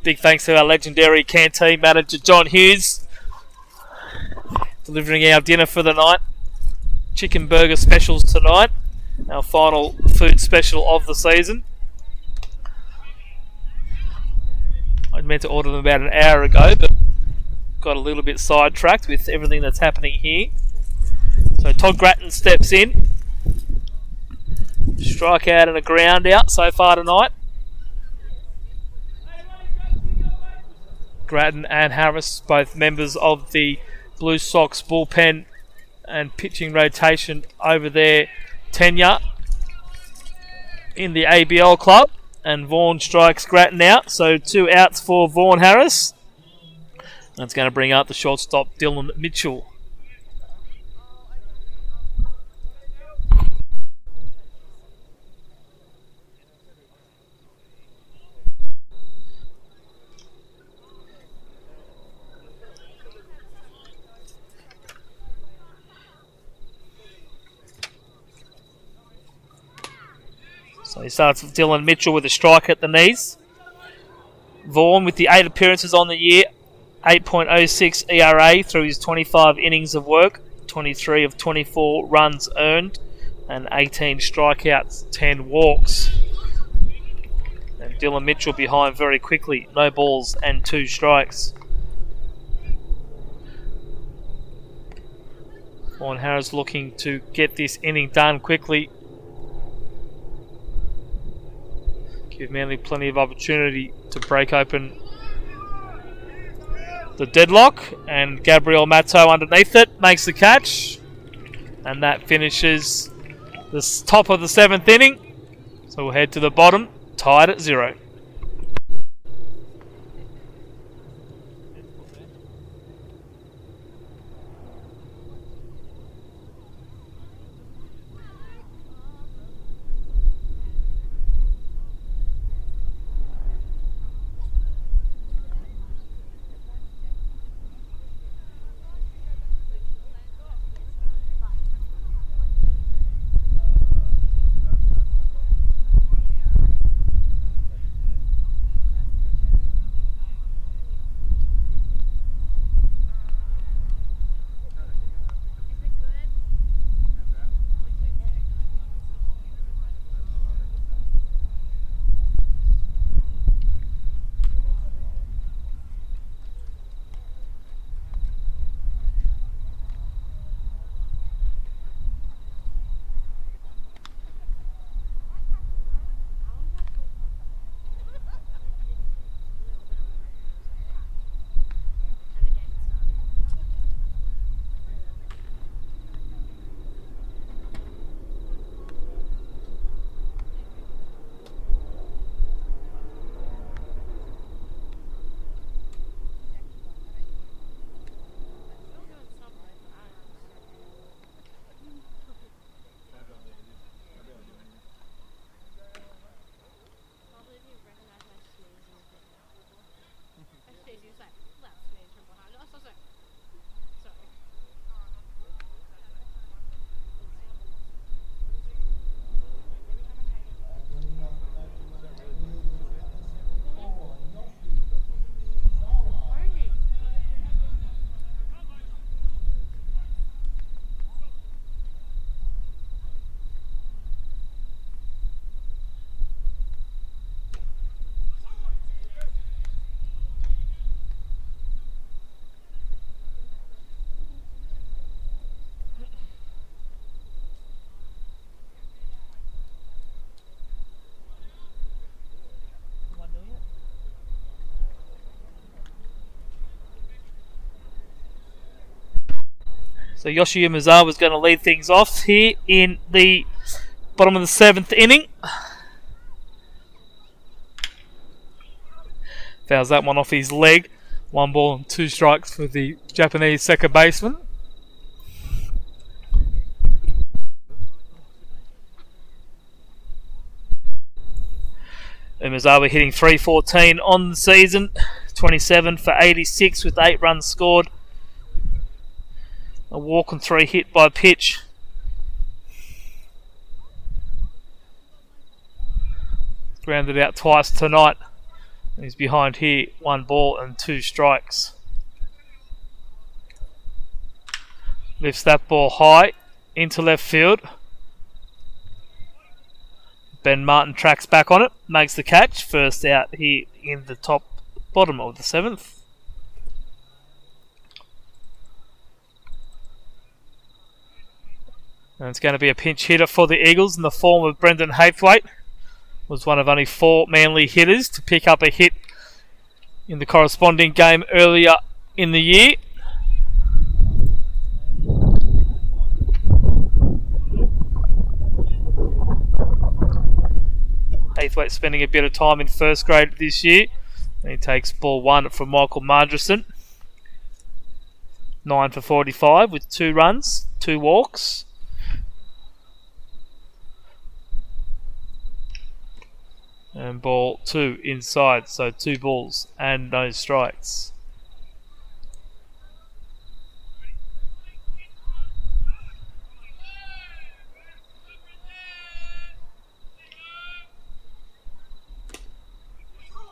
Big thanks to our legendary canteen manager John Hughes, delivering our dinner for the night. Chicken burger specials tonight, our final food special of the season. I meant to order them about an hour ago, but got a little bit sidetracked with everything that's happening here. So Todd Grattan steps in. Strikeout and a ground out so far tonight. Grattan and Harris, both members of the Blue Sox bullpen and pitching rotation over their tenure in the ABL club. And Vaughan strikes Grattan out, so 2 outs for Vaughan Harris. That's going to bring up the shortstop Dylan Mitchell. So he starts with Dylan Mitchell with a strike at the knees. Vaughan with the 8 appearances on the year, 8.06 ERA through his 25 innings of work, 23 of 24 runs earned, and 18 strikeouts, 10 walks. And Dylan Mitchell behind very quickly, no balls and 2 strikes. Vaughan Harris looking to get this inning done quickly. Give Manly plenty of opportunity to break open the deadlock, and Gabriel Matto underneath it makes the catch, and that finishes the top of the 7th inning. So we'll head to the bottom, tied at 0. So Yoshi Umezawa is going to lead things off here in the bottom of the 7th inning. Fouls that one off his leg. 1 ball and 2 strikes for the Japanese second baseman. Umezawa hitting .314 on the season. 27 for 86 with 8 runs scored. A walk and 3 hit by pitch. Grounded out twice tonight. He's behind here. 1 ball and 2 strikes. Lifts that ball high into left field. Ben Martin tracks back on it. Makes the catch. First out here in the bottom of the 7th. And it's going to be a pinch hitter for the Eagles in the form of Brendan Haythwaite. Was one of only 4 Manly hitters to pick up a hit in the corresponding game earlier in the year. Haythwaite spending a bit of time in first grade this year. And he takes ball 1 from Michael Margerson. 9 for 45 with 2 runs, 2 walks. And ball 2 inside, so 2 balls and no strikes.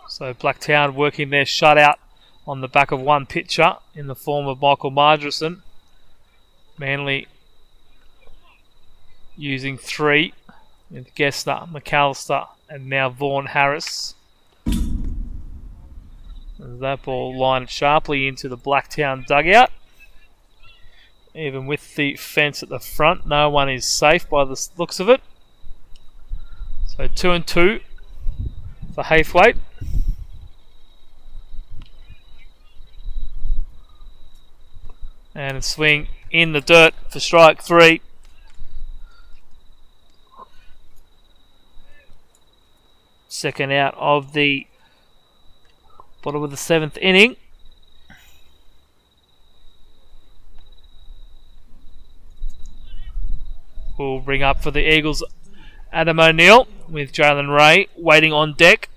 So Blacktown working their shutout on the back of 1 pitcher in the form of Michael Margerson. Manly using 3 with Gessner, McAllister and now Vaughan Harris. And that ball lined sharply into the Blacktown dugout. Even with the fence at the front, no one is safe by the looks of it. So 2-2 for Haythwaite. And a swing in the dirt for strike 3. Second out of the bottom of the 7th inning. We'll bring up for the Eagles Adam O'Neill with Jalen Ray waiting on deck.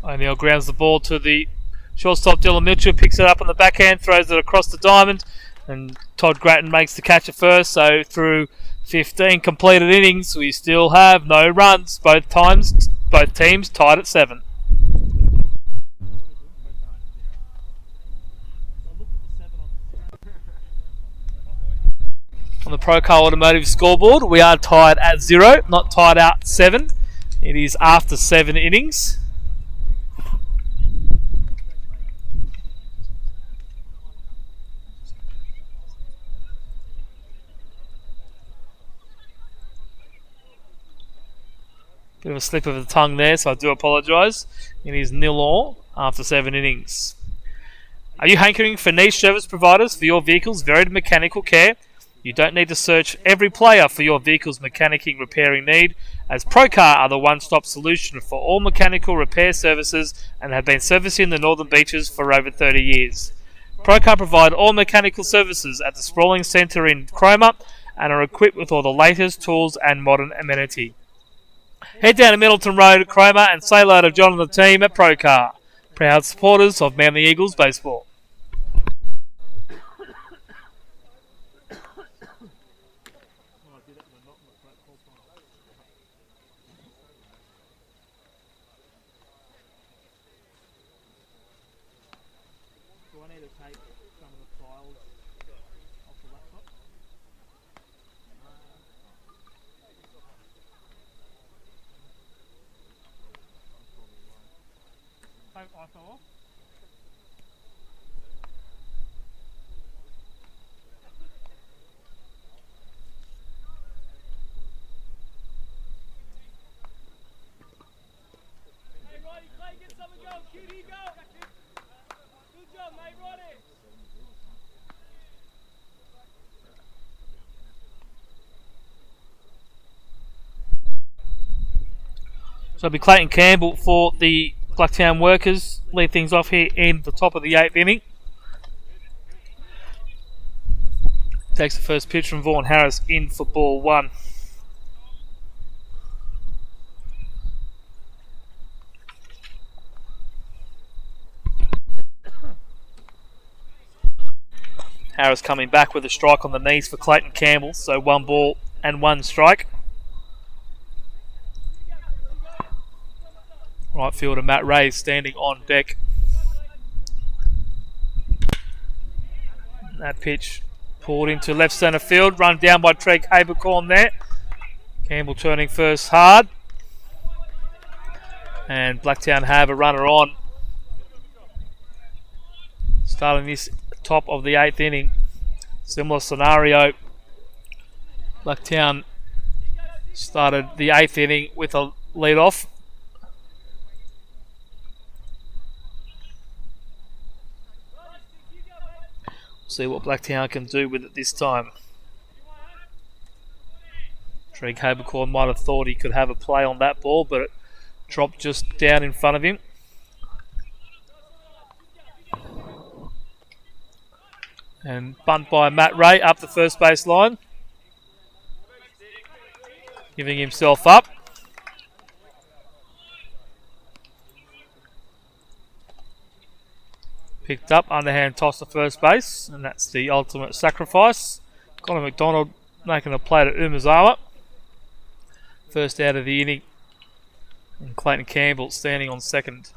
O'Neill grounds the ball to the shortstop Dylan Mitchell, picks it up on the backhand, throws it across the diamond, and Todd Grattan makes the catch at first. So through 15 completed innings, we still have no runs. Both teams tied at 7. On the Procar Automotive scoreboard, we are tied at 0, not tied out 7. It is after 7 innings. Bit of a slip of the tongue there, so I do apologise. It is 0-0 after 7 innings. Are you hankering for niche service providers for your vehicle's varied mechanical care? You don't need to search every player for your vehicle's mechanicking repairing need, as Procar are the one-stop solution for all mechanical repair services and have been servicing the Northern Beaches for over 30 years. Procar provide all mechanical services at the sprawling centre in Cromer and are equipped with all the latest tools and modern amenity. Head down to Middleton Road at Cromer and say hello to John and the team at Procar, proud supporters of Manly Eagles baseball. Do I need to take some of the files off the laptop? Take iPhone off. Hey, Roddy Clay, get something going. QD, go! So it'll be Clayton Campbell for the Blacktown Workers. Lead things off here in the top of the 8th inning. Takes the first pitch from Vaughan Harris in for ball 1. Harris coming back with a strike on the knees for Clayton Campbell. So 1 ball and 1 strike. Right fielder Matt Ray standing on deck. That pitch pulled into left centre field. Run down by Treg Habercorn there. Campbell turning first hard. And Blacktown have a runner on. Starting this top of the 8th inning. Similar scenario. Blacktown started the 8th inning with a lead off. See what Blacktown can do with it this time. Treg Habercorn might have thought he could have a play on that ball, but it dropped just down in front of him. And bunt by Matt Ray up the first base line. Giving himself up. Picked up, underhand toss to first base, and that's the ultimate sacrifice. Connor McDonald making a play to Umazawa. First out of the inning. And Clayton Campbell standing on second.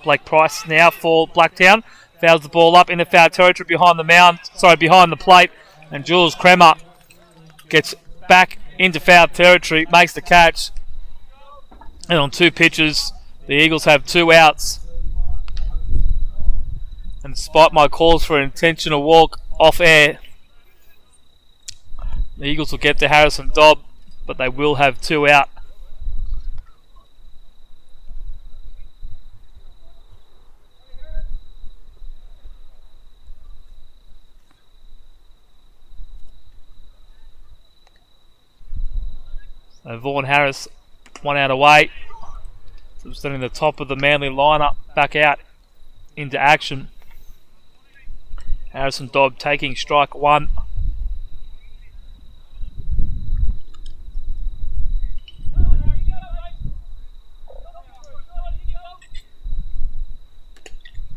Blake Price now for Blacktown. Fouls the ball up into foul territory behind the plate. And Jules Kremer gets back into foul territory, makes the catch. And on 2 pitches, the Eagles have 2 outs. And despite my calls for an intentional walk off air, the Eagles will get to Harrison Dobb, but they will have 2 out. So Vaughan Harris 1 out away. So sending the top of the Manly lineup back out into action. Harrison Dobb taking strike 1.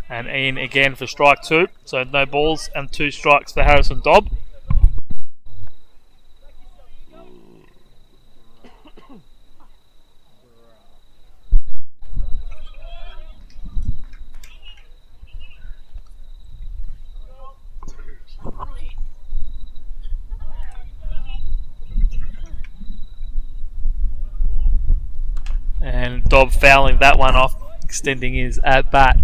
And in again for strike 2. So no balls and 2 strikes for Harrison Dobb. And Dobb fouling that one off, extending his at bat.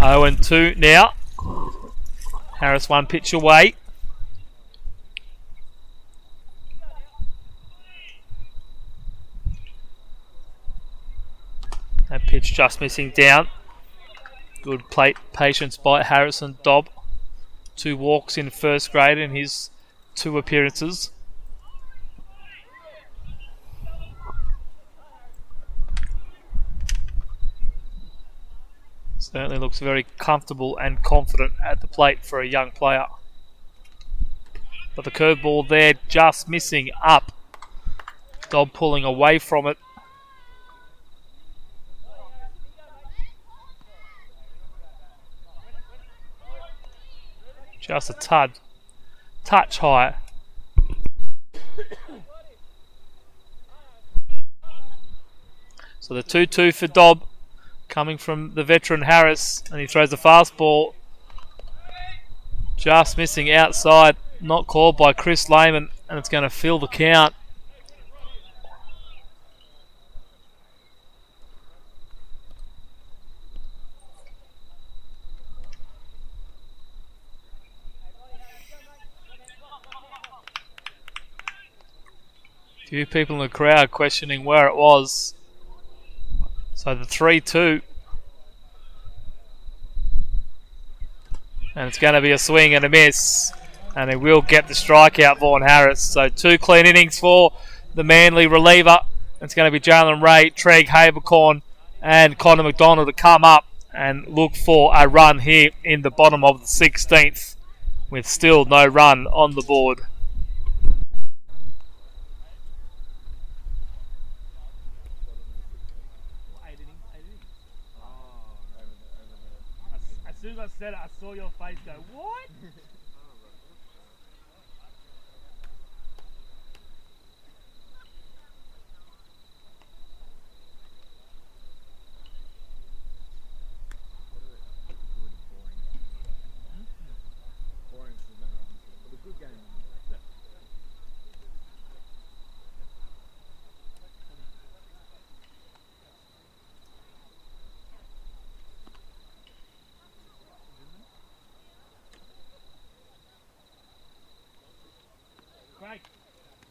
Oh, and 2 now. Harris 1 pitch away. That pitch just missing down. Good plate patience by Harrison Dobb. 2 walks in first grade in his 2 appearances. Certainly looks very comfortable and confident at the plate for a young player. But the curveball there just missing up. Dobb pulling away from it. Just a touch high. So the 2-2 for Dobb coming from the veteran Harris, and he throws the fastball Just missing outside. Not called by Chris Lehman, and it's going to fill the count. Few people in the crowd questioning where it was. So the 3-2. And it's going to be a swing and a miss. And he will get the strikeout, Vaughan Harris. So 2 clean innings for the Manly reliever. It's going to be Jalen Ray, Treg Habercorn and Connor McDonald to come up and look for a run here in the bottom of the 16th with still no run on the board. As soon as I said it, I saw your face go, what?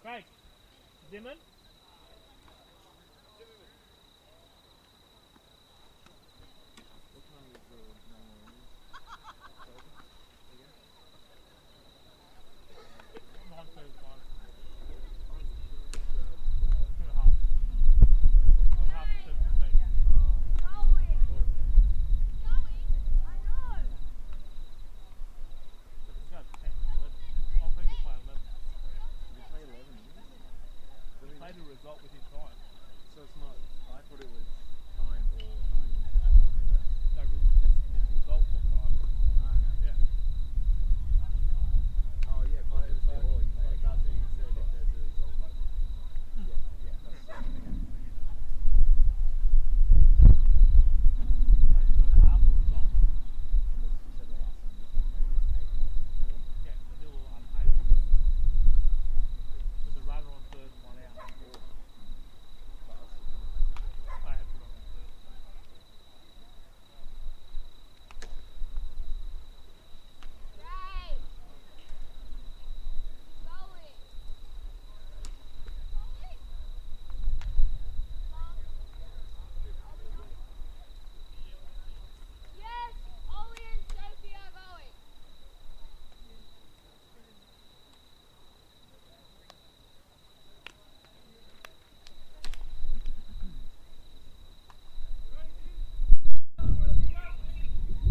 Craig, Zimmerman.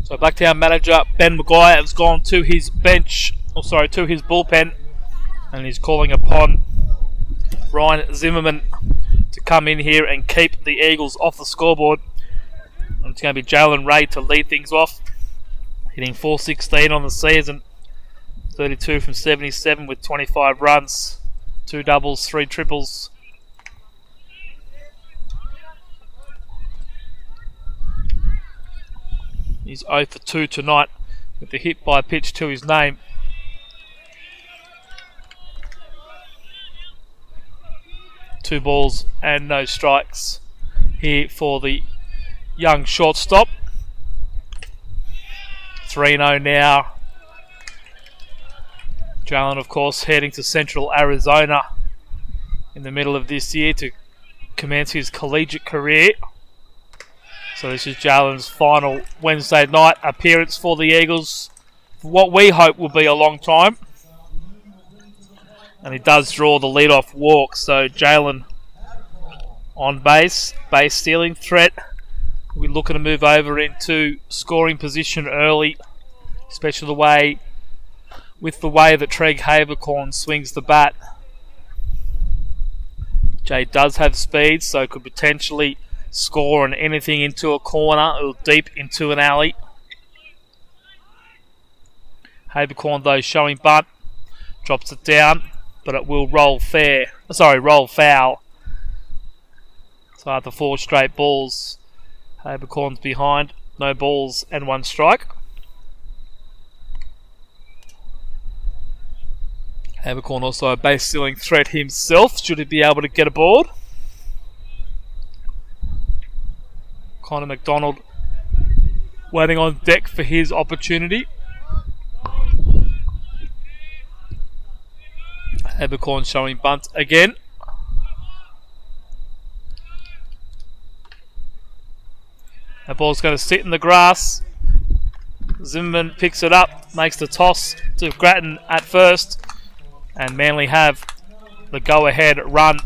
So Blacktown manager Ben Maguire has gone to his bench, to his bullpen, and he's calling upon Ryan Zimmerman to come in here and keep the Eagles off the scoreboard. And it's going to be Jalen Ray to lead things off, hitting .416 on the season, 32 from 77 with 25 runs, 2 doubles, 3 triples. He's 0 for 2 tonight with the hit by pitch to his name. Two balls and no strikes here for the young shortstop. 3-0 now. Jalen, of course, heading to Central Arizona in the middle of this year to commence his collegiate career. So this is Jalen's final Wednesday night appearance for the Eagles, for what we hope will be a long time. And he does draw the leadoff walk, so Jalen on base stealing threat. We're looking to move over into scoring position early, especially with the way that Treg Habercorn swings the bat. Jay does have speed, so could potentially score on anything into a corner or deep into an alley. Habercorn, though, showing bunt, drops it down, but it will roll foul. So after 4 straight balls, Habercorn's behind, no balls and 1 strike. Abercorn also a base stealing threat himself, should he be able to get aboard. Connor McDonald waiting on deck for his opportunity. Abercorn showing bunt again. That ball's going to sit in the grass. Zimmerman picks it up, makes the toss to Grattan at first, and Manly have the go-ahead run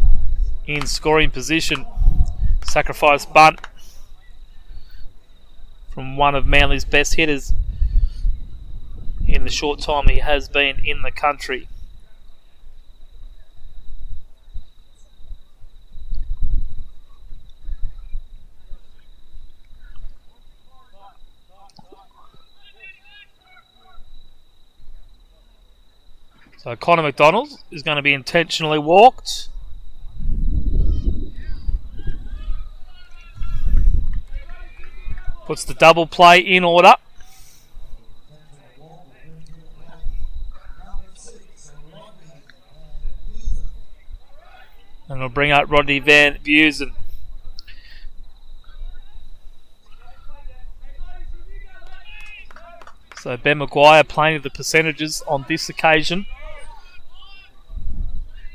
in scoring position. Sacrifice bunt from one of Manly's best hitters in the short time he has been in the country. So Connor McDonald is going to be intentionally walked. Puts the double play in order. And we'll bring out Rodney Van Buesen. So Ben Maguire playing the percentages on this occasion.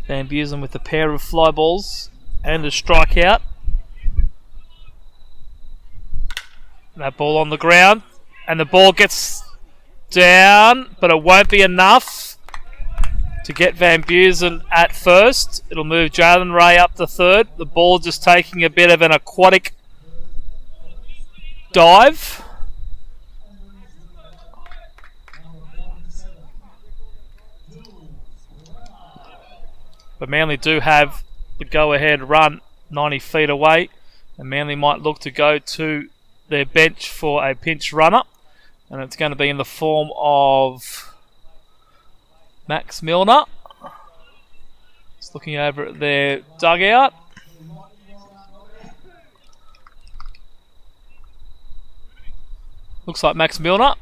Van Buesen with a pair of fly balls and a strikeout. That ball on the ground, and the ball gets down, but it won't be enough to get Van Buesen at first. It'll move Jalen Ray up to third. The ball just taking a bit of an aquatic dive. But Manly do have the go-ahead run 90 feet away, and Manly might look to go to their bench for a pinch runner, and it's going to be in the form of Max Milner. Just looking over at their dugout. Looks like Max Milner.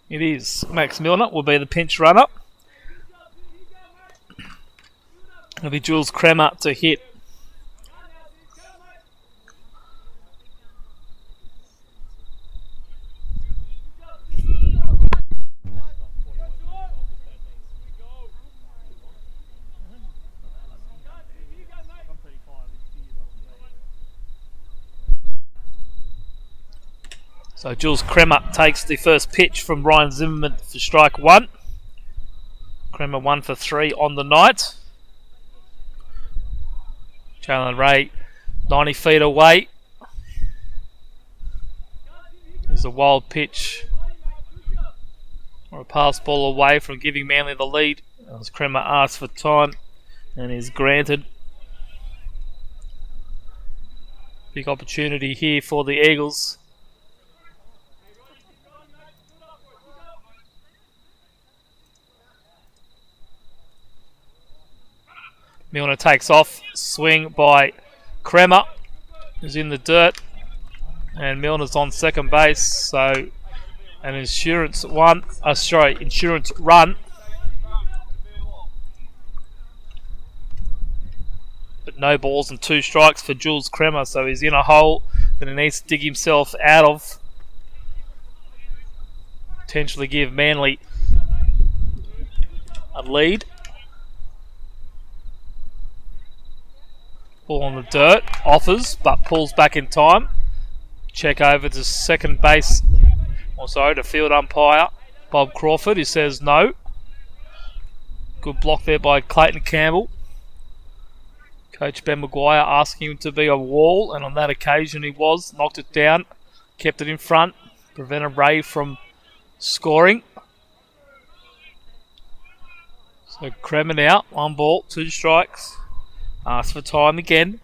It is. Max Milner will be the pinch runner. It'll be Jules Kremer to hit. So Jules Kremer takes the first pitch from Ryan Zimmerman for strike one. Kremer 1 for 3 on the night. Jalen Ray 90 feet away. There's a wild pitch or a pass ball away from giving Manly the lead. As Kremer asks for time and is granted. Big opportunity here for the Eagles. Milner takes off, swing by Kremer, who's in the dirt, and Milner's on second base, so an insurance run. But no balls and 2 strikes for Jules Kremer, so he's in a hole that he needs to dig himself out of. Potentially give Manly a lead. Ball on the dirt, offers, but pulls back in time. Check over to second base, to field umpire Bob Crawford, who says no. Good block there by Clayton Campbell. Coach Ben Maguire asking him to be a wall, and on that occasion he was. Knocked it down, kept it in front, prevented Ray from scoring. So Kremer now, 1 ball, 2 strikes. Asks for time again.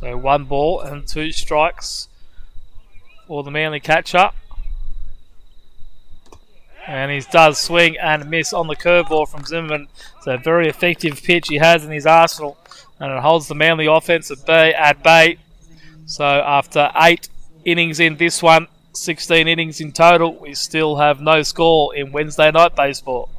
So 1 ball and 2 strikes for the Manly catcher. And he does swing and miss on the curveball from Zimmerman. It's a very effective pitch he has in his arsenal, and it holds the Manly offense at bay. So after 8 innings in this one, 16 innings in total, we still have no score in Wednesday night baseball.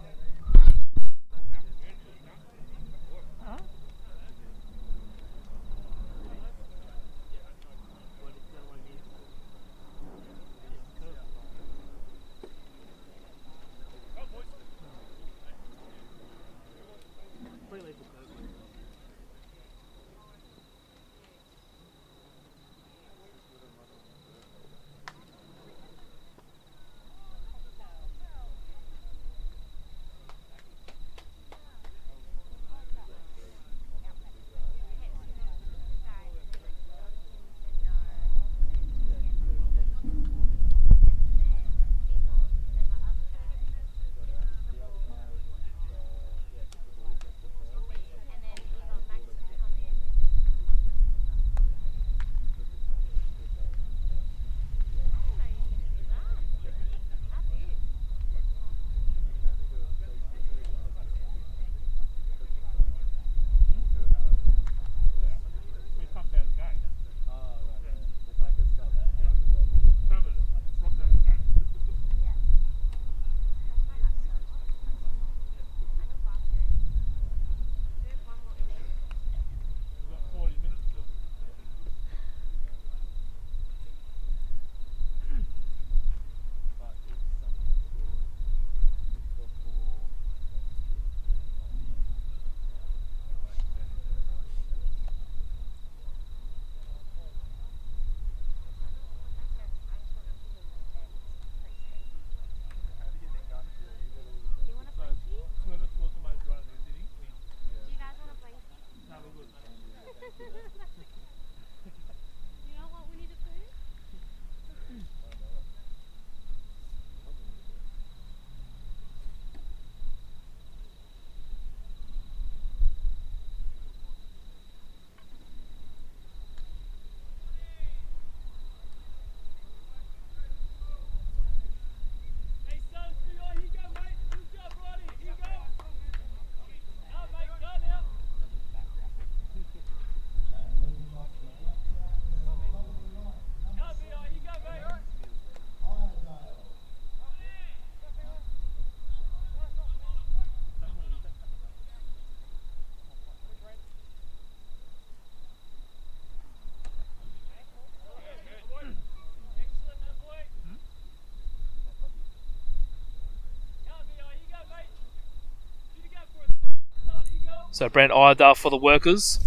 So Brent Iredale for the Workers.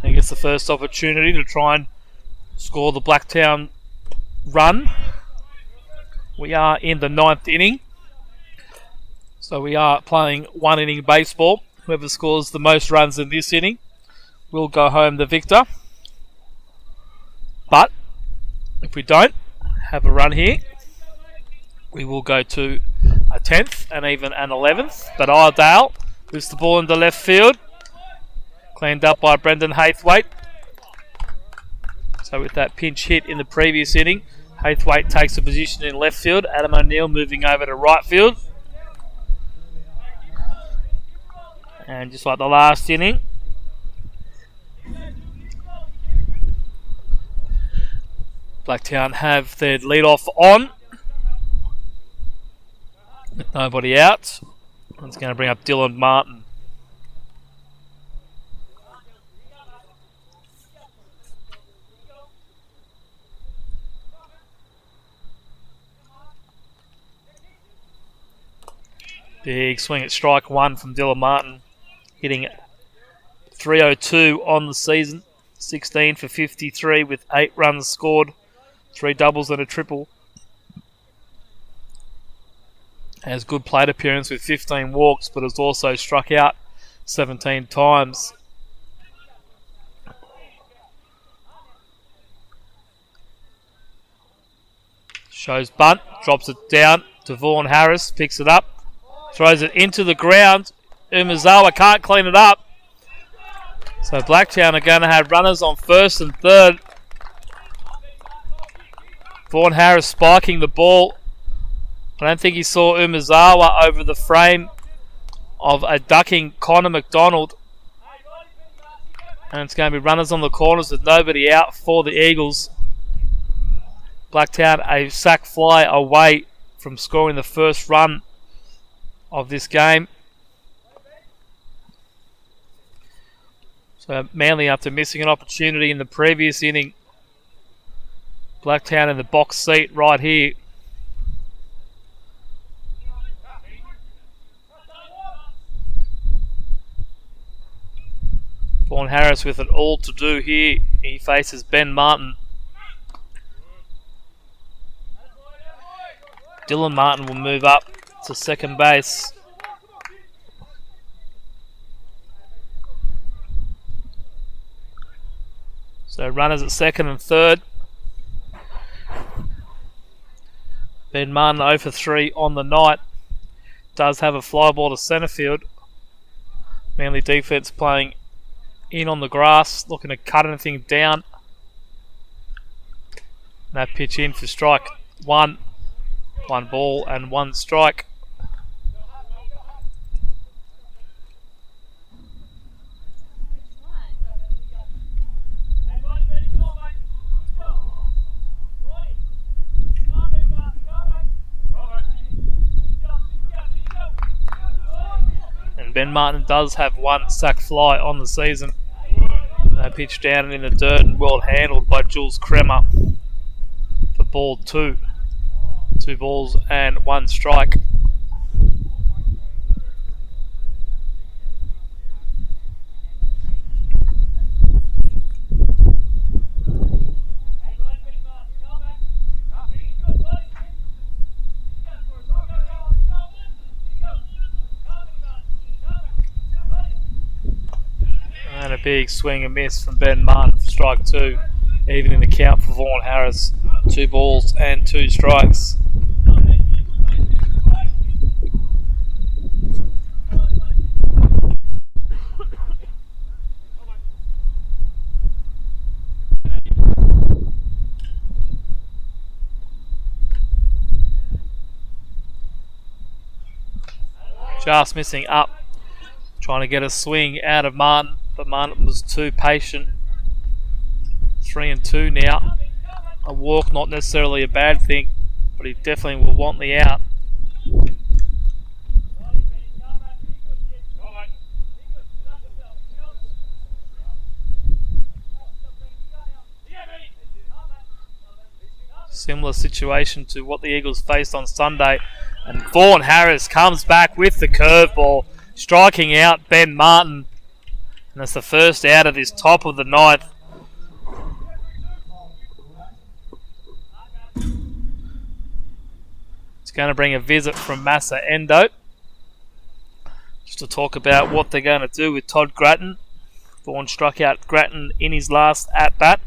He gets the first opportunity to try and score the Blacktown run. We are in the 9th inning. So we are playing 1 inning baseball. Whoever scores the most runs in this inning will go home the victor. But if we don't have a run here, we will go to a 10th and even an 11th. But Iredale moves the ball into left field. Cleaned up by Brendan Haythwaite. So with that pinch hit in the previous inning, Haythwaite takes a position in left field. Adam O'Neill moving over to right field. And just like the last inning, Blacktown have their lead-off on with nobody out. It's going to bring up Dylan Martin. Big swing at strike 1 from Dylan Martin, hitting 302 on the season, 16 for 53 with 8 runs scored, 3 doubles and a triple. Has good plate appearance with 15 walks, but has also struck out 17 times. Shows bunt, drops it down to Vaughan Harris, picks it up, throws it into the ground. Umezawa can't clean it up. So Blacktown are going to have runners on first and third. Vaughan Harris spiking the ball. I don't think he saw Umazawa over the frame of a ducking Connor McDonald. And it's going to be runners on the corners with nobody out for the Eagles. Blacktown a sack fly away from scoring the first run of this game. So Manly, after missing an opportunity in the previous inning, Blacktown in the box seat right here. Vaughan Harris with it all to do here. He faces Ben Martin. Dylan Martin will move up to second base. So runners at second and third. Ben Martin 0 for 3 on the night. Does have a fly ball to centre field. Manly defence playing in on the grass, looking to cut anything down. That pitch in for strike one. 1 ball and 1 strike. And Ben Martin does have 1 sack fly on the season. That pitch down in the dirt and well handled by Jules Kremer for ball 2. 2 balls and 1 strike. And a big swing and miss from Ben Martin for strike 2. Even in the count for Vaughan Harris. 2 balls and 2 strikes. Just missing up, trying to get a swing out of Martin, but Martin was too patient. 3 and 2 now. A walk, not necessarily a bad thing, but he definitely will want the out. Similar situation to what the Eagles faced on Sunday. And Vaughan Harris comes back with the curveball, striking out Ben Martin. And that's the first out of this top of the ninth. It's going to bring a visit from Massa Endo, just to talk about what they're going to do with Todd Grattan. Vaughan struck out Grattan in his last at-bat.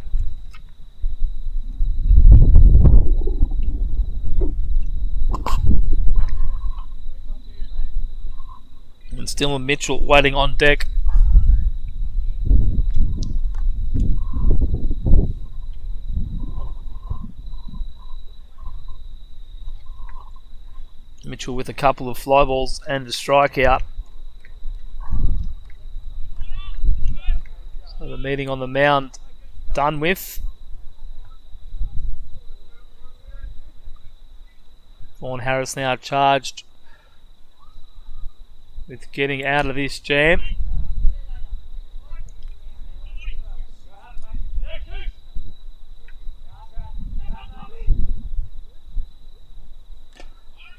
And Dylan Mitchell waiting on deck. Mitchell with a couple of fly balls and a strikeout. So the meeting on the mound done with. Vaughan Harris now charged with getting out of this jam.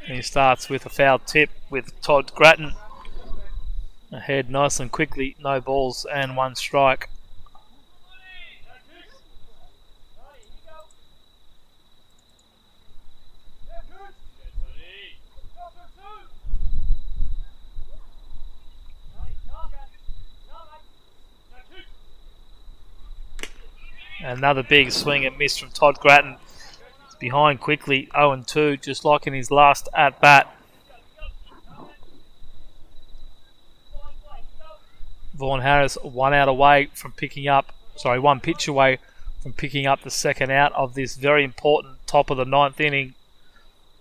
And he starts with a foul tip with Todd Grattan ahead nice and quickly. No balls and 1 strike. Another big swing and miss from Todd Grattan. It's behind quickly, 0-2, just like in his last at-bat. Vaughan Harris one pitch away from picking up the second out of this very important top of the ninth inning.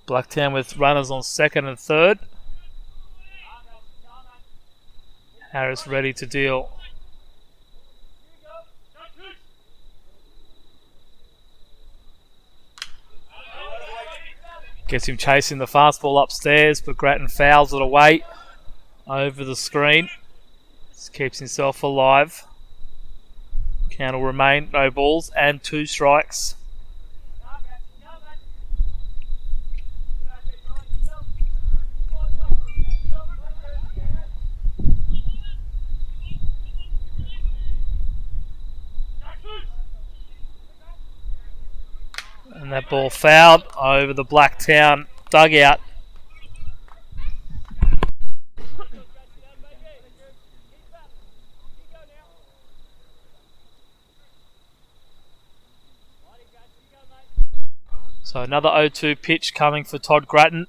Blacktown with runners on second and third. Harris ready to deal. Gets him chasing the fastball upstairs, but Grattan fouls it away over the screen. Just keeps himself alive. Count will remain no balls and 2 strikes. And that ball fouled over the Blacktown dugout. So another 0-2 pitch coming for Todd Grattan.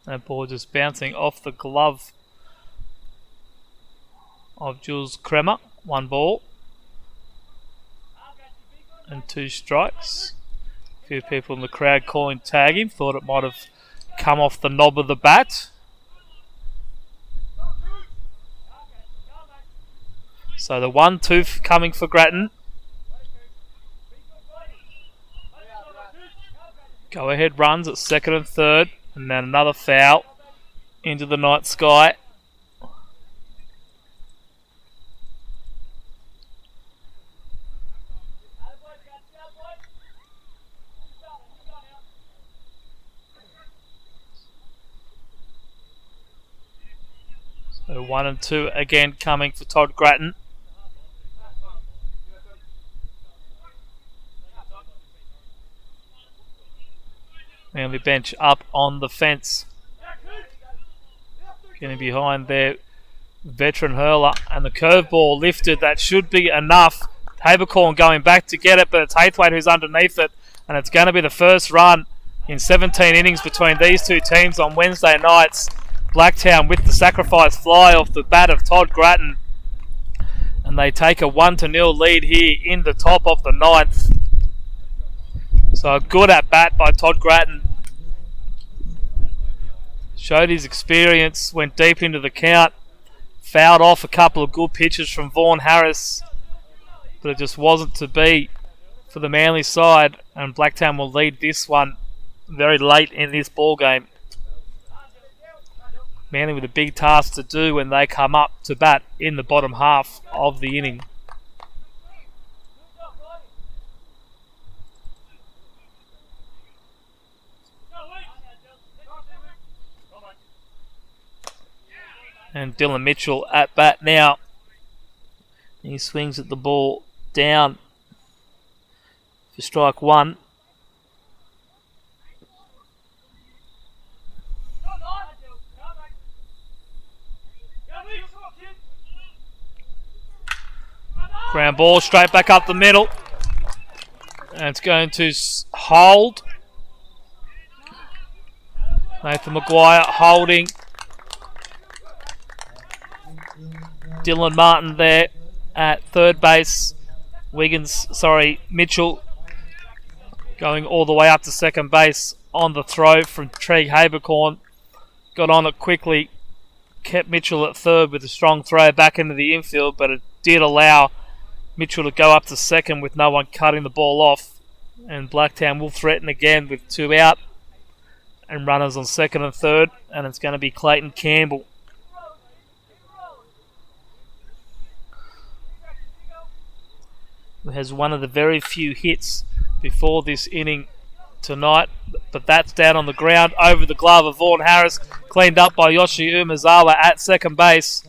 That ball just bouncing off the glove of Jules Kremer. 1 ball and 2 strikes. A few people in the crowd calling tag him. Thought it might have come off the knob of the bat. So the 1-2 coming for Grattan. Go ahead runs at second and third. And then another foul into the night sky. So 1 and 2 again coming for Todd Grattan. Manly bench up on the fence. Getting behind their veteran hurler. And the curveball lifted. That should be enough. Habercorn going back to get it, but it's Haythwaite who's underneath it. And it's going to be the first run in 17 innings between these two teams on Wednesday nights. Blacktown with the sacrifice fly off the bat of Todd Grattan. And they take a 1-0 lead here in the top of the ninth. So a good at bat by Todd Grattan. Showed his experience, went deep into the count, fouled off a couple of good pitches from Vaughan Harris, but it just wasn't to be for the Manly side, and Blacktown will lead this one very late in this ball game. Manly with a big task to do when they come up to bat in the bottom half of the inning. And Dylan Mitchell at bat now. He swings at the ball down for strike 1. Ground ball straight back up the middle. And it's going to hold. Nathan Maguire holding. Dylan Martin there at third base. Mitchell going all the way up to second base on the throw from Trig Habercorn. Got on it quickly. Kept Mitchell at third with a strong throw back into the infield, but it did allow Mitchell to go up to second with no one cutting the ball off. And Blacktown will threaten again with 2 out and runners on second and third. And it's going to be Clayton Campbell. Who has one of the very few hits before this inning tonight, but that's down on the ground over the glove of Vaughan Harris, cleaned up by Yoshi Umezawa at second base.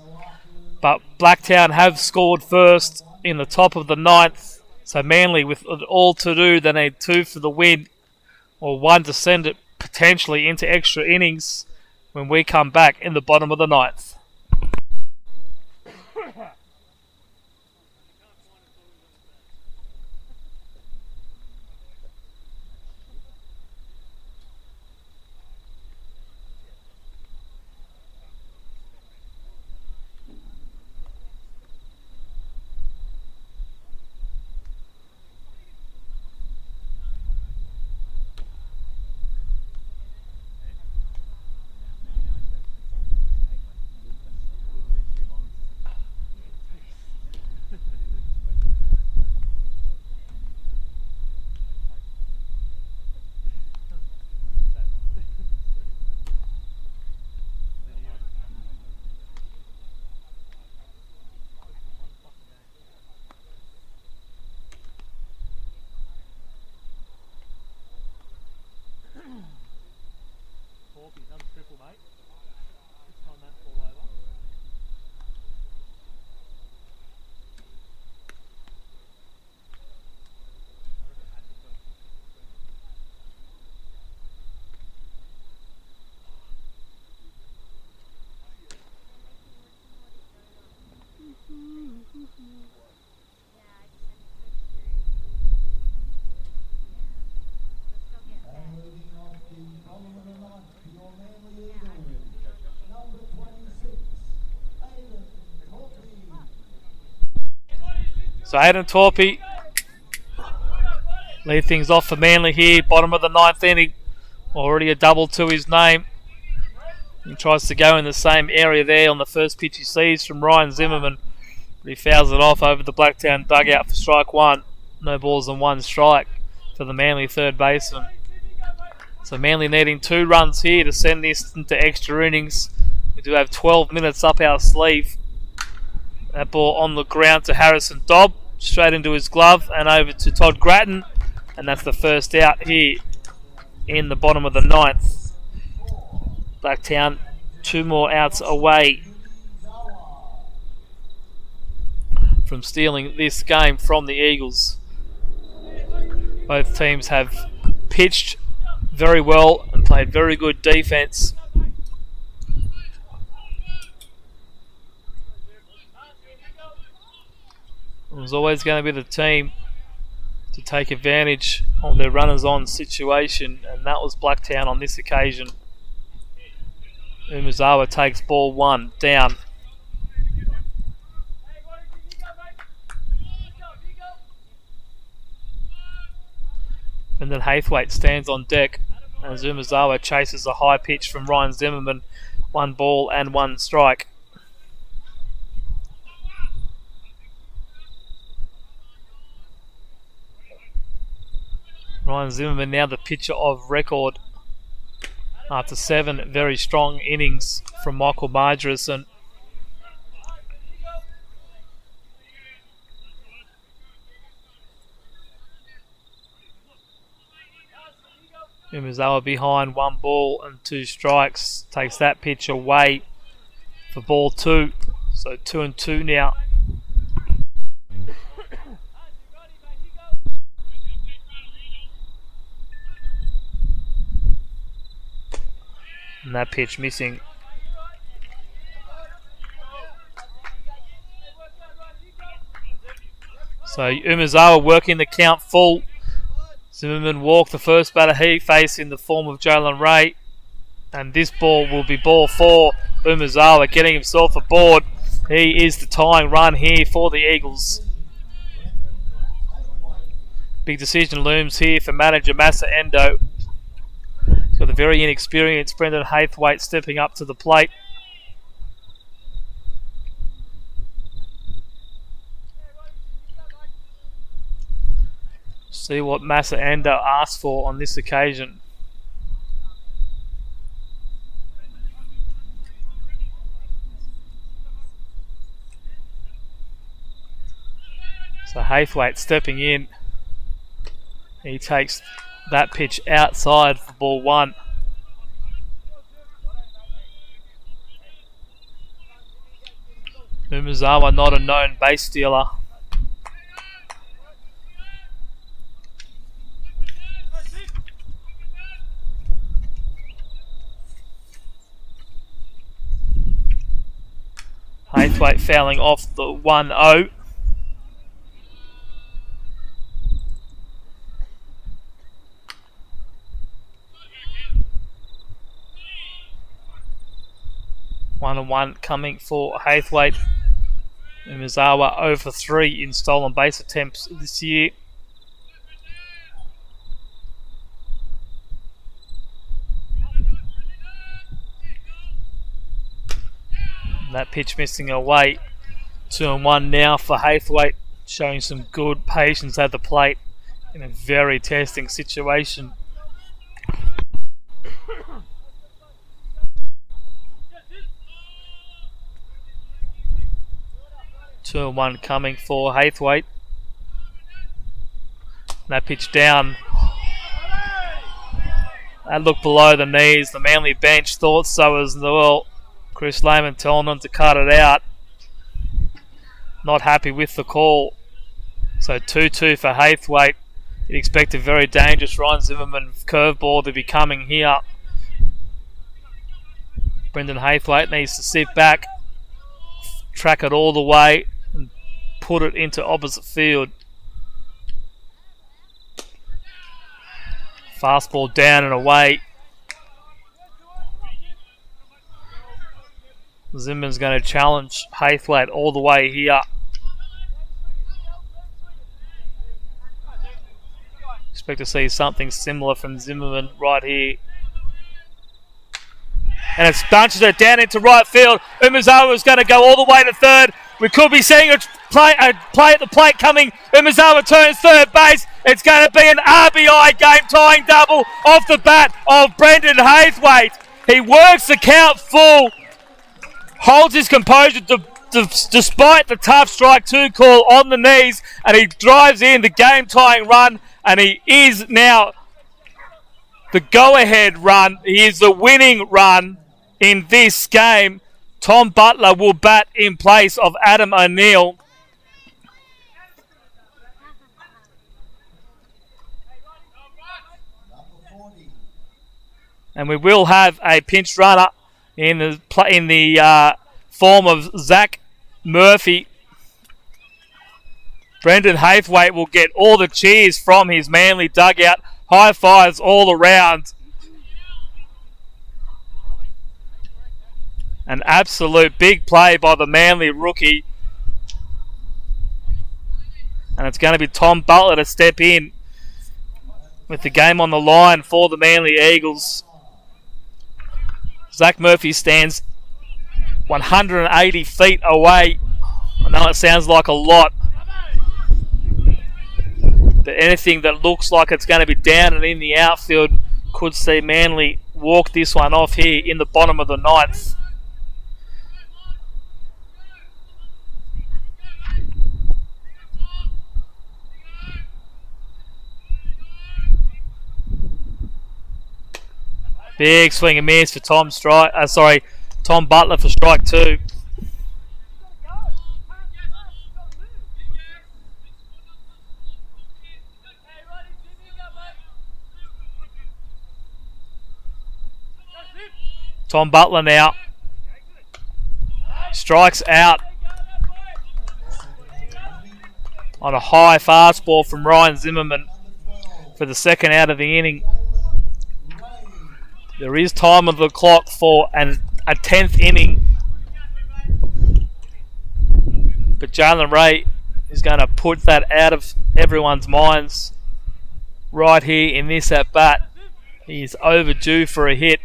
But Blacktown have scored first in the top of the ninth, so Manly with it all to do, they need 2 for the win, or 1 to send it potentially into extra innings when we come back in the bottom of the ninth. So Aidan Torpey lead things off for Manly here. Bottom of the 9th inning. Already a double to his name. He tries to go in the same area there on the first pitch he sees from Ryan Zimmerman. But he fouls it off over the Blacktown dugout for strike one. No balls and one strike for the Manly third baseman. So Manly needing 2 runs here to send this into extra innings. We do have 12 minutes up our sleeve. That ball on the ground to Harrison Dobb. Straight into his glove and over to Todd Grattan. And that's the first out here in the bottom of the 9th. Blacktown 2 more outs away from stealing this game from the Eagles. Both teams have pitched very well and played very good defence. It was always going to be the team to take advantage of their runners-on situation, and that was Blacktown on this occasion. Umezawa takes ball 1 down. And then Haythwaite stands on deck as Umezawa chases a high pitch from Ryan Zimmerman. 1 ball and 1 strike. Ryan Zimmerman now the pitcher of record after 7 very strong innings from Michael Margerison. Umezawa behind 1 ball and 2 strikes. Takes that pitch away for ball 2. So 2-2 now. And that pitch missing. So Umezawa working the count full. Zimmerman walked the first batter he faced in the form of Jalen Ray. And this ball will be ball 4. Umezawa getting himself aboard. He is the tying run here for the Eagles. Big decision looms here for manager Massa Endo. He's got a very inexperienced Brendan Haythwaite stepping up to the plate. See what Massa Endo asked for on this occasion. So Haythwaite stepping in. He takes that pitch outside for ball 1. Umezawa not a known base stealer. Haythwaite fouling off the 1-0. One and 1 coming for Haythwaite. Umezawa 0 for 3 in stolen base attempts this year. That pitch missing away. 2-1 now for Haythwaite, showing some good patience at the plate in a very testing situation. Two and 1 coming for Haythwaite. That pitch down. That looked below the knees. The Manly bench thought so as well. Chris Lehman telling them to cut it out. Not happy with the call. So 2-2 for Haythwaite. You'd expect a very dangerous Ryan Zimmerman curveball to be coming here. Brendan Haythwaite needs to sit back, track it all the way, and put it into opposite field. Fastball down and away. Zimmerman's going to challenge Haythwaite all the way here. Expect to see something similar from Zimmerman right here. And it bunches it down into right field. Umezawa is going to go all the way to third. We could be seeing a play at the plate coming. Umezawa turns third base. It's going to be an RBI game-tying double off the bat of Brendan Haythwaite. He works the count full, holds his composure despite the tough strike two call on the knees, and he drives in the game-tying run, and he is now the go-ahead run. He is the winning run in this game. Tom Butler will bat in place of Adam O'Neill. And we will have a pinch runner in the form of Zach Murphy. Brendan Haythwaite will get all the cheers from his Manly dugout. High fives all around. An absolute big play by the Manly rookie. And it's going to be Tom Butler to step in with the game on the line for the Manly Eagles. Zach Murphy stands 180 feet away. I know it sounds like a lot, but anything that looks like it's going to be down and in the outfield could see Manly walk this one off here in the bottom of the ninth. Big swing and miss for Tom Butler for strike two. Tom Butler now strikes out on a high fastball from Ryan Zimmerman for the second out of the inning. There is time on the clock for a 10th inning. But Jalen Ray is going to put that out of everyone's minds right here in this at-bat. He's overdue for a hit.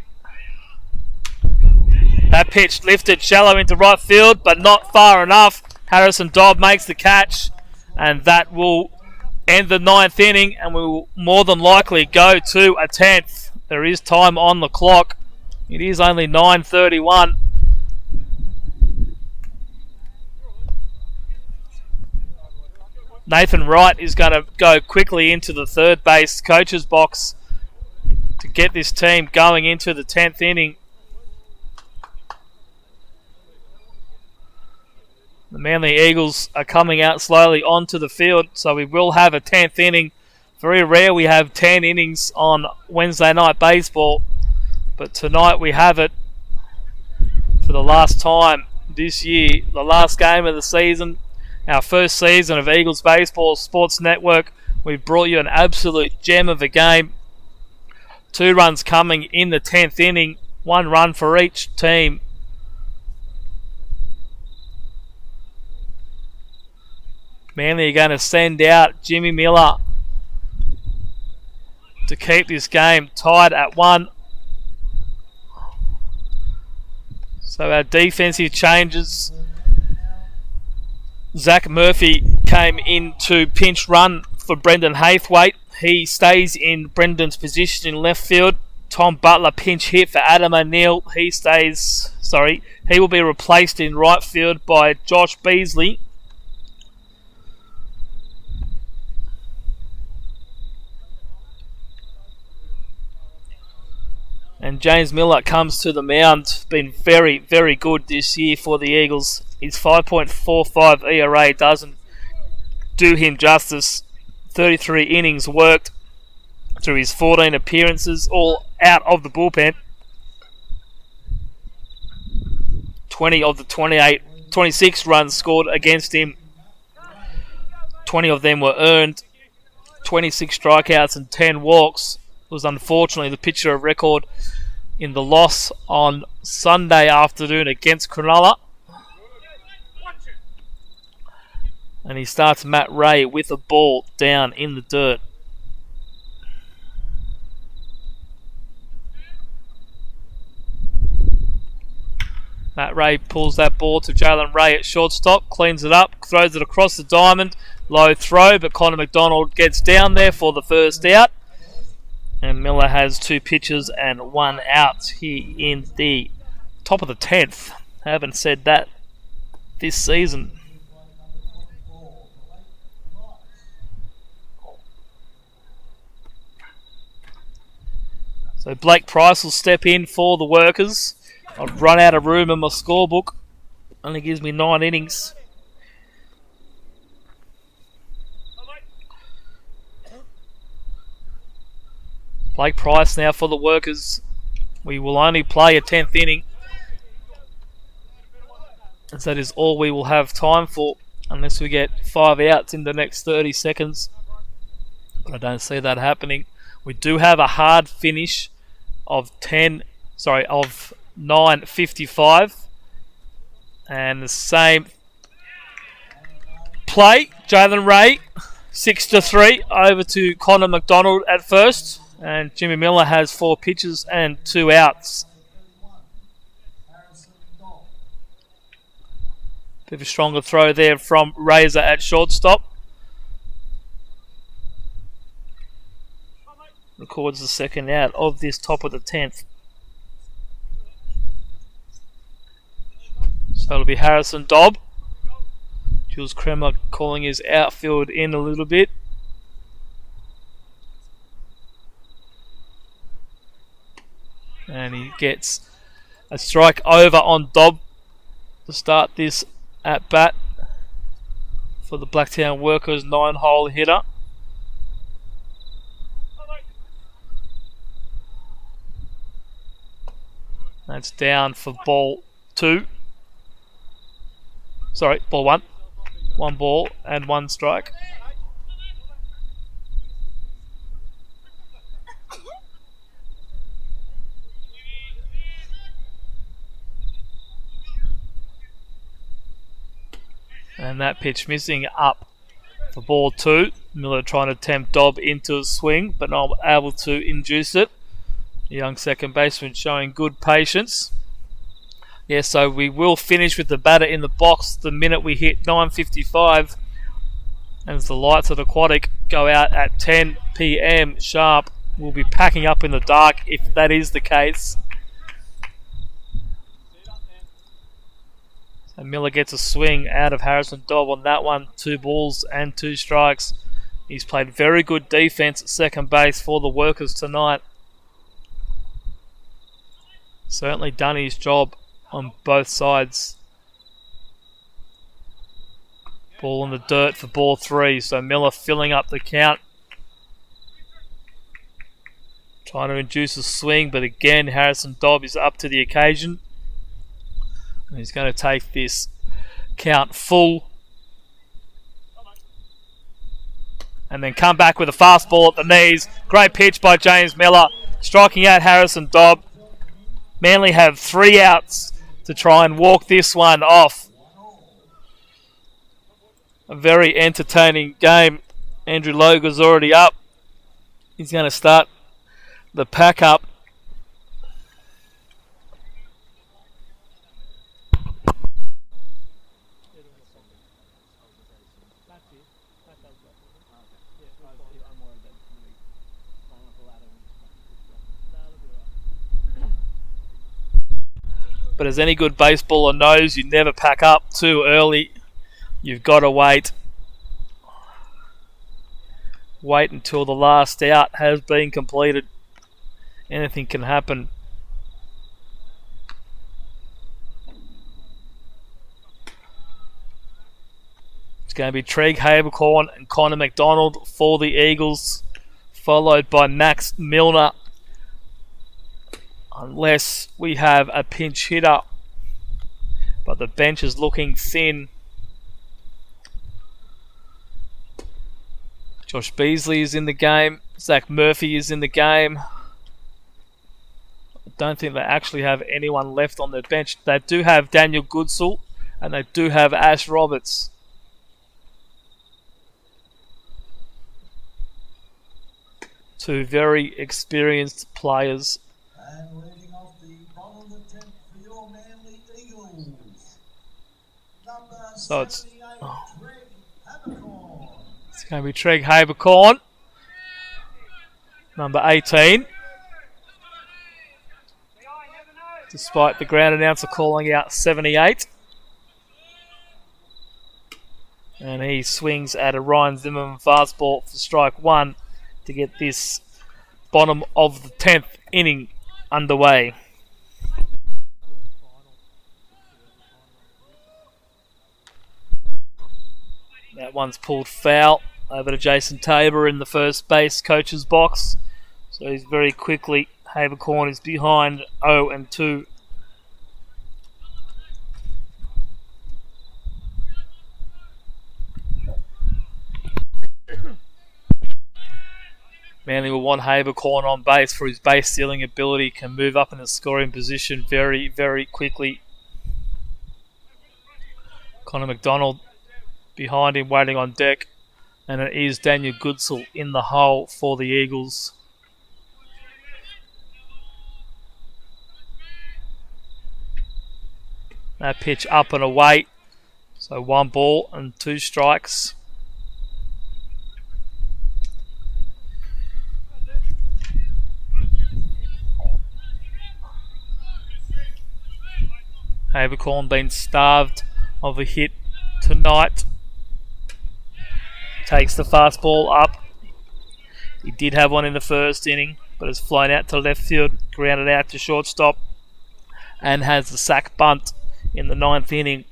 That pitch lifted shallow into right field, but not far enough. Harrison Dobb makes the catch, and that will end the 9th inning, and we will more than likely go to a 10th. There is time on the clock. It is only 9:31. Nathan Wright is going to go quickly into the third base coach's box to get this team going into the 10th inning. The Manly Eagles are coming out slowly onto the field, so we will have a 10th inning. Very rare we have 10 innings on Wednesday night baseball, but tonight we have it for the last time this year. The last game of the season, our first season of Eagles Baseball Sports Network. We've brought you an absolute gem of a game. 2 runs coming in the 10th inning, 1 run for each team. Manly are going to send out Jimmy Miller to keep this game tied at 1. So our defensive changes. Zach Murphy came in to pinch run for Brendan Haythwaite. He stays in Brendan's position in left field. Tom Butler pinch hit for Adam O'Neill. He will be replaced in right field by Josh Beasley. And James Miller comes to the mound. Been very, very good this year for the Eagles. His 5.45 ERA doesn't do him justice. 33 innings worked through his 14 appearances, all out of the bullpen. 20 of the 26 runs scored against him. 20 of them were earned. 26 strikeouts and 10 walks. Was unfortunately the pitcher of record in the loss on Sunday afternoon against Cronulla. And he starts Matt Ray with a ball down in the dirt. Matt Ray pulls that ball to Jalen Ray at shortstop, cleans it up, throws it across the diamond. Low throw, but Connor McDonald gets down there for the first out. And Miller has 2 pitches and 1 out here in the top of the 10th. I haven't said that this season. So Blake Price will step in for the Workers. I've run out of room in my scorebook. Only gives me 9 innings. Blake Price now for the Workers. We will only play a 10th inning, as that is all we will have time for, unless we get 5 outs in the next 30 seconds. But I don't see that happening. We do have a hard finish of 9:55, and the same play. Jalen Ray 6-3 over to Connor McDonald at first. And Jimmy Miller has 4 pitches and 2 outs. Bit of a stronger throw there from Razor at shortstop. Records the second out of this top of the 10th. So it'll be Harrison Dobb. Jules Kremer calling his outfield in a little bit. And he gets a strike over on Dobb to start this at bat for the Blacktown Workers 9-hole hitter. That's down for ball 2. Sorry, ball 1. 1 ball and 1 strike. And that pitch missing up for ball 2. Miller trying to tempt Dobb into a swing, but not able to induce it. The young second baseman showing good patience. Yeah, so we will finish with the batter in the box the minute we hit 9:55. As the lights at Aquatic go out at 10 p.m. sharp. We'll be packing up in the dark if that is the case. And Miller gets a swing out of Harrison Dobb on that one. 2 balls and 2 strikes. He's played very good defense at second base for the Workers tonight. Certainly done his job on both sides. Ball in the dirt for ball 3. So Miller filling up the count. Trying to induce a swing, but again Harrison Dobb is up to the occasion. And he's going to take this count full. And then come back with a fastball at the knees. Great pitch by James Miller. Striking out Harrison Dobb. Manly have 3 outs to try and walk this one off. A very entertaining game. Andrew Logan's already up. He's going to start the pack up. But as any good baseballer knows, you never pack up too early. You've got to wait. Wait until the last out has been completed. Anything can happen. It's going to be Treg Habercorn and Connor McDonald for the Eagles, followed by Max Milner. Unless we have a pinch hitter. But the bench is looking thin. Josh Beasley is in the game. Zach Murphy is in the game. I don't think they actually have anyone left on their bench. They do have Daniel Goodsell and they do have Ash Roberts. Two very experienced players. And leading off the bottom of the 10th for your So it's going to be Treg Habercorn, number 18. Despite the ground announcer calling out 78. And he swings at a Ryan Zimmerman fastball for strike 1 to get this bottom of the 10th inning underway. That one's pulled foul over to Jason Tabor in the first base coach's box. So he's very quickly, Habercorn is behind 0-2. Manly will want Habercorn on base for his base stealing ability, can move up in the scoring position very, very quickly. Connor McDonald behind him waiting on deck, and it is Daniel Goodsell in the hole for the Eagles. That pitch up and away, so 1 ball and 2 strikes. Habercorn been starved of a hit tonight. Takes the fastball up. He did have one in the first inning, but has flown out to left field, grounded out to shortstop, and has the sack bunt in the 9th inning.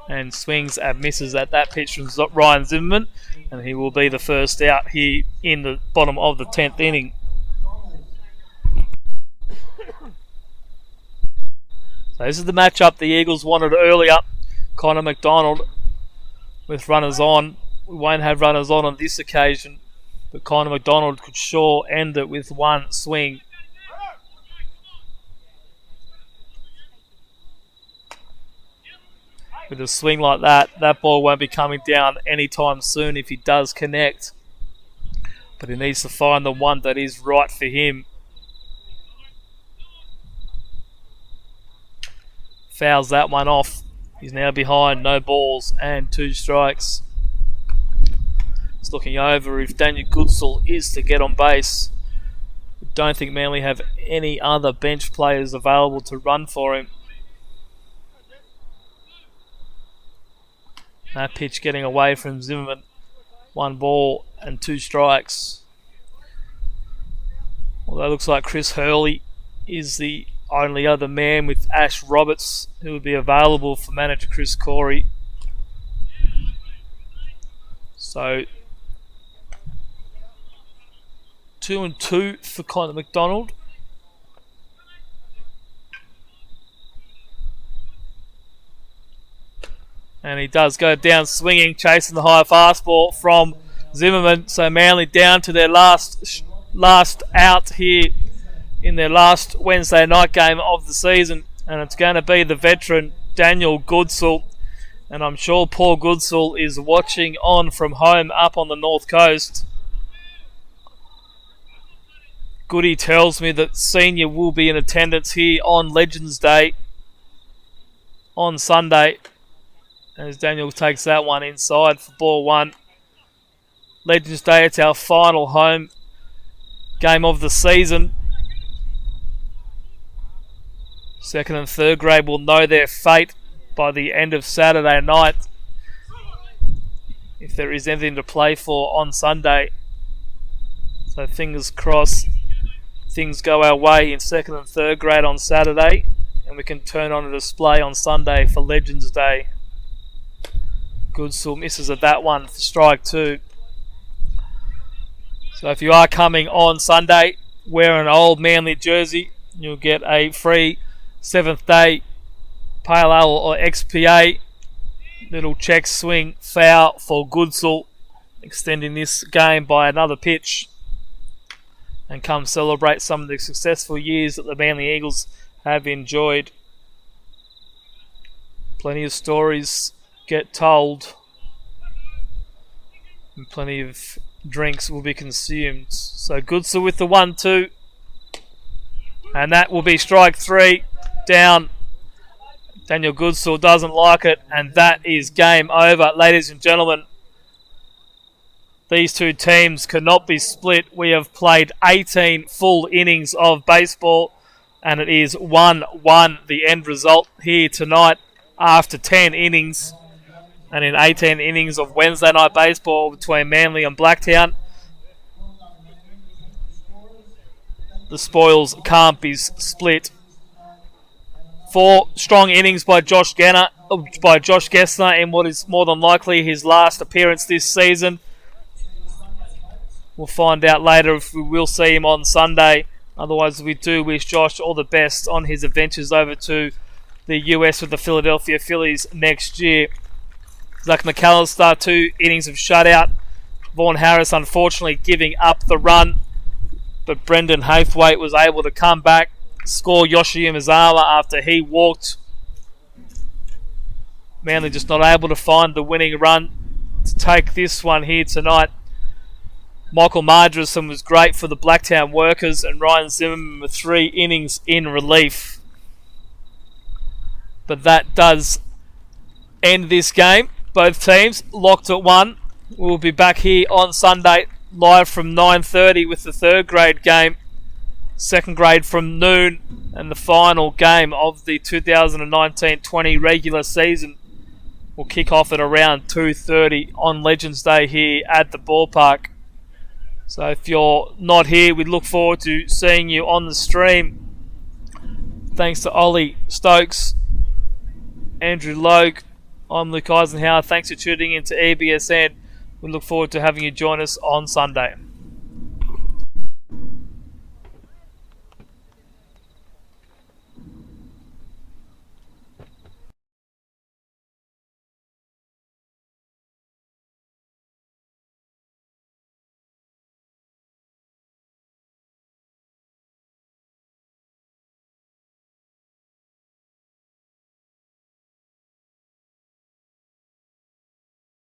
And swings and misses at that pitch from Ryan Zimmerman, and he will be the first out here in the bottom of the 10th inning. So this is the matchup the Eagles wanted earlier. Connor McDonald with runners on. We won't have runners on this occasion, but Connor McDonald could sure end it with 1 swing. With a swing like that, that ball won't be coming down anytime soon if he does connect. But he needs to find the one that is right for him. Fouls that one off. He's now behind, no balls and 2 strikes. It's looking over if Daniel Goodsell is to get on base. I don't think Manly have any other bench players available to run for him. That pitch getting away from Zimmerman. 1 ball and 2 strikes. Although it looks like Chris Hurley is the only other man with Ash Roberts who would be available for manager Chris Corey. So 2-2 for Connor McDonald. And he does go down swinging, chasing the high fastball from Zimmerman. So Manly down to their last out here in their last Wednesday night game of the season, and it's going to be the veteran Daniel Goodsell, and I'm sure Paul Goodsell is watching on from home up on the north coast. Goody tells me that Senior will be in attendance here on Legends Day on Sunday, as Daniel takes that one inside for ball 1. Legends Day, it's our final home game of the season. Second and third grade will know their fate by the end of Saturday night, if there is anything to play for on Sunday. So fingers crossed things go our way in second and third grade on Saturday, and we can turn on a display on Sunday for Legends Day. Goodsell misses at that one for strike 2. So if you are coming on Sunday, wear an old Manly jersey, you'll get a free 7th day Pale Ale or XPA. Little check swing foul for Goodsell, extending this game by another pitch, and come celebrate some of the successful years that the Manly Eagles have enjoyed. Plenty of stories get told, and plenty of drinks will be consumed. So Goodsell with the 1-2. And that will be strike 3 down. Daniel Goodsill doesn't like it, and that is game over. Ladies and gentlemen, these two teams cannot be split. We have played 18 full innings of baseball, and it is 1-1, the end result here tonight after 10 innings. And in 18 innings of Wednesday night baseball between Manly and Blacktown, the spoils can't be split. 4 strong innings by Josh Gessner in what is more than likely his last appearance this season. We'll find out later if we will see him on Sunday. Otherwise, we do wish Josh all the best on his adventures over to the US with the Philadelphia Phillies next year. Zach McAllister, 2 innings of shutout. Vaughn Harris unfortunately giving up the run, but Brendan Haithwaite was able to come back, score Yoshi Umezawa after he walked. Manly just not able to find the winning run to take this one here tonight. Michael Margerson was great for the Blacktown Workers, and Ryan Zimmerman with 3 innings in relief. But that does end this game. Both teams locked at 1. We'll be back here on Sunday live from 9:30 with the 3rd grade game. 2nd grade from noon, and the final game of the 2019-20 regular season will kick off at around 2:30 on Legends Day here at the ballpark. So if you're not here, we look forward to seeing you on the stream. Thanks to Ollie Stokes, Andrew Logue. I'm Luke Eisenhower. Thanks for tuning in to EBSN. We look forward to having you join us on Sunday.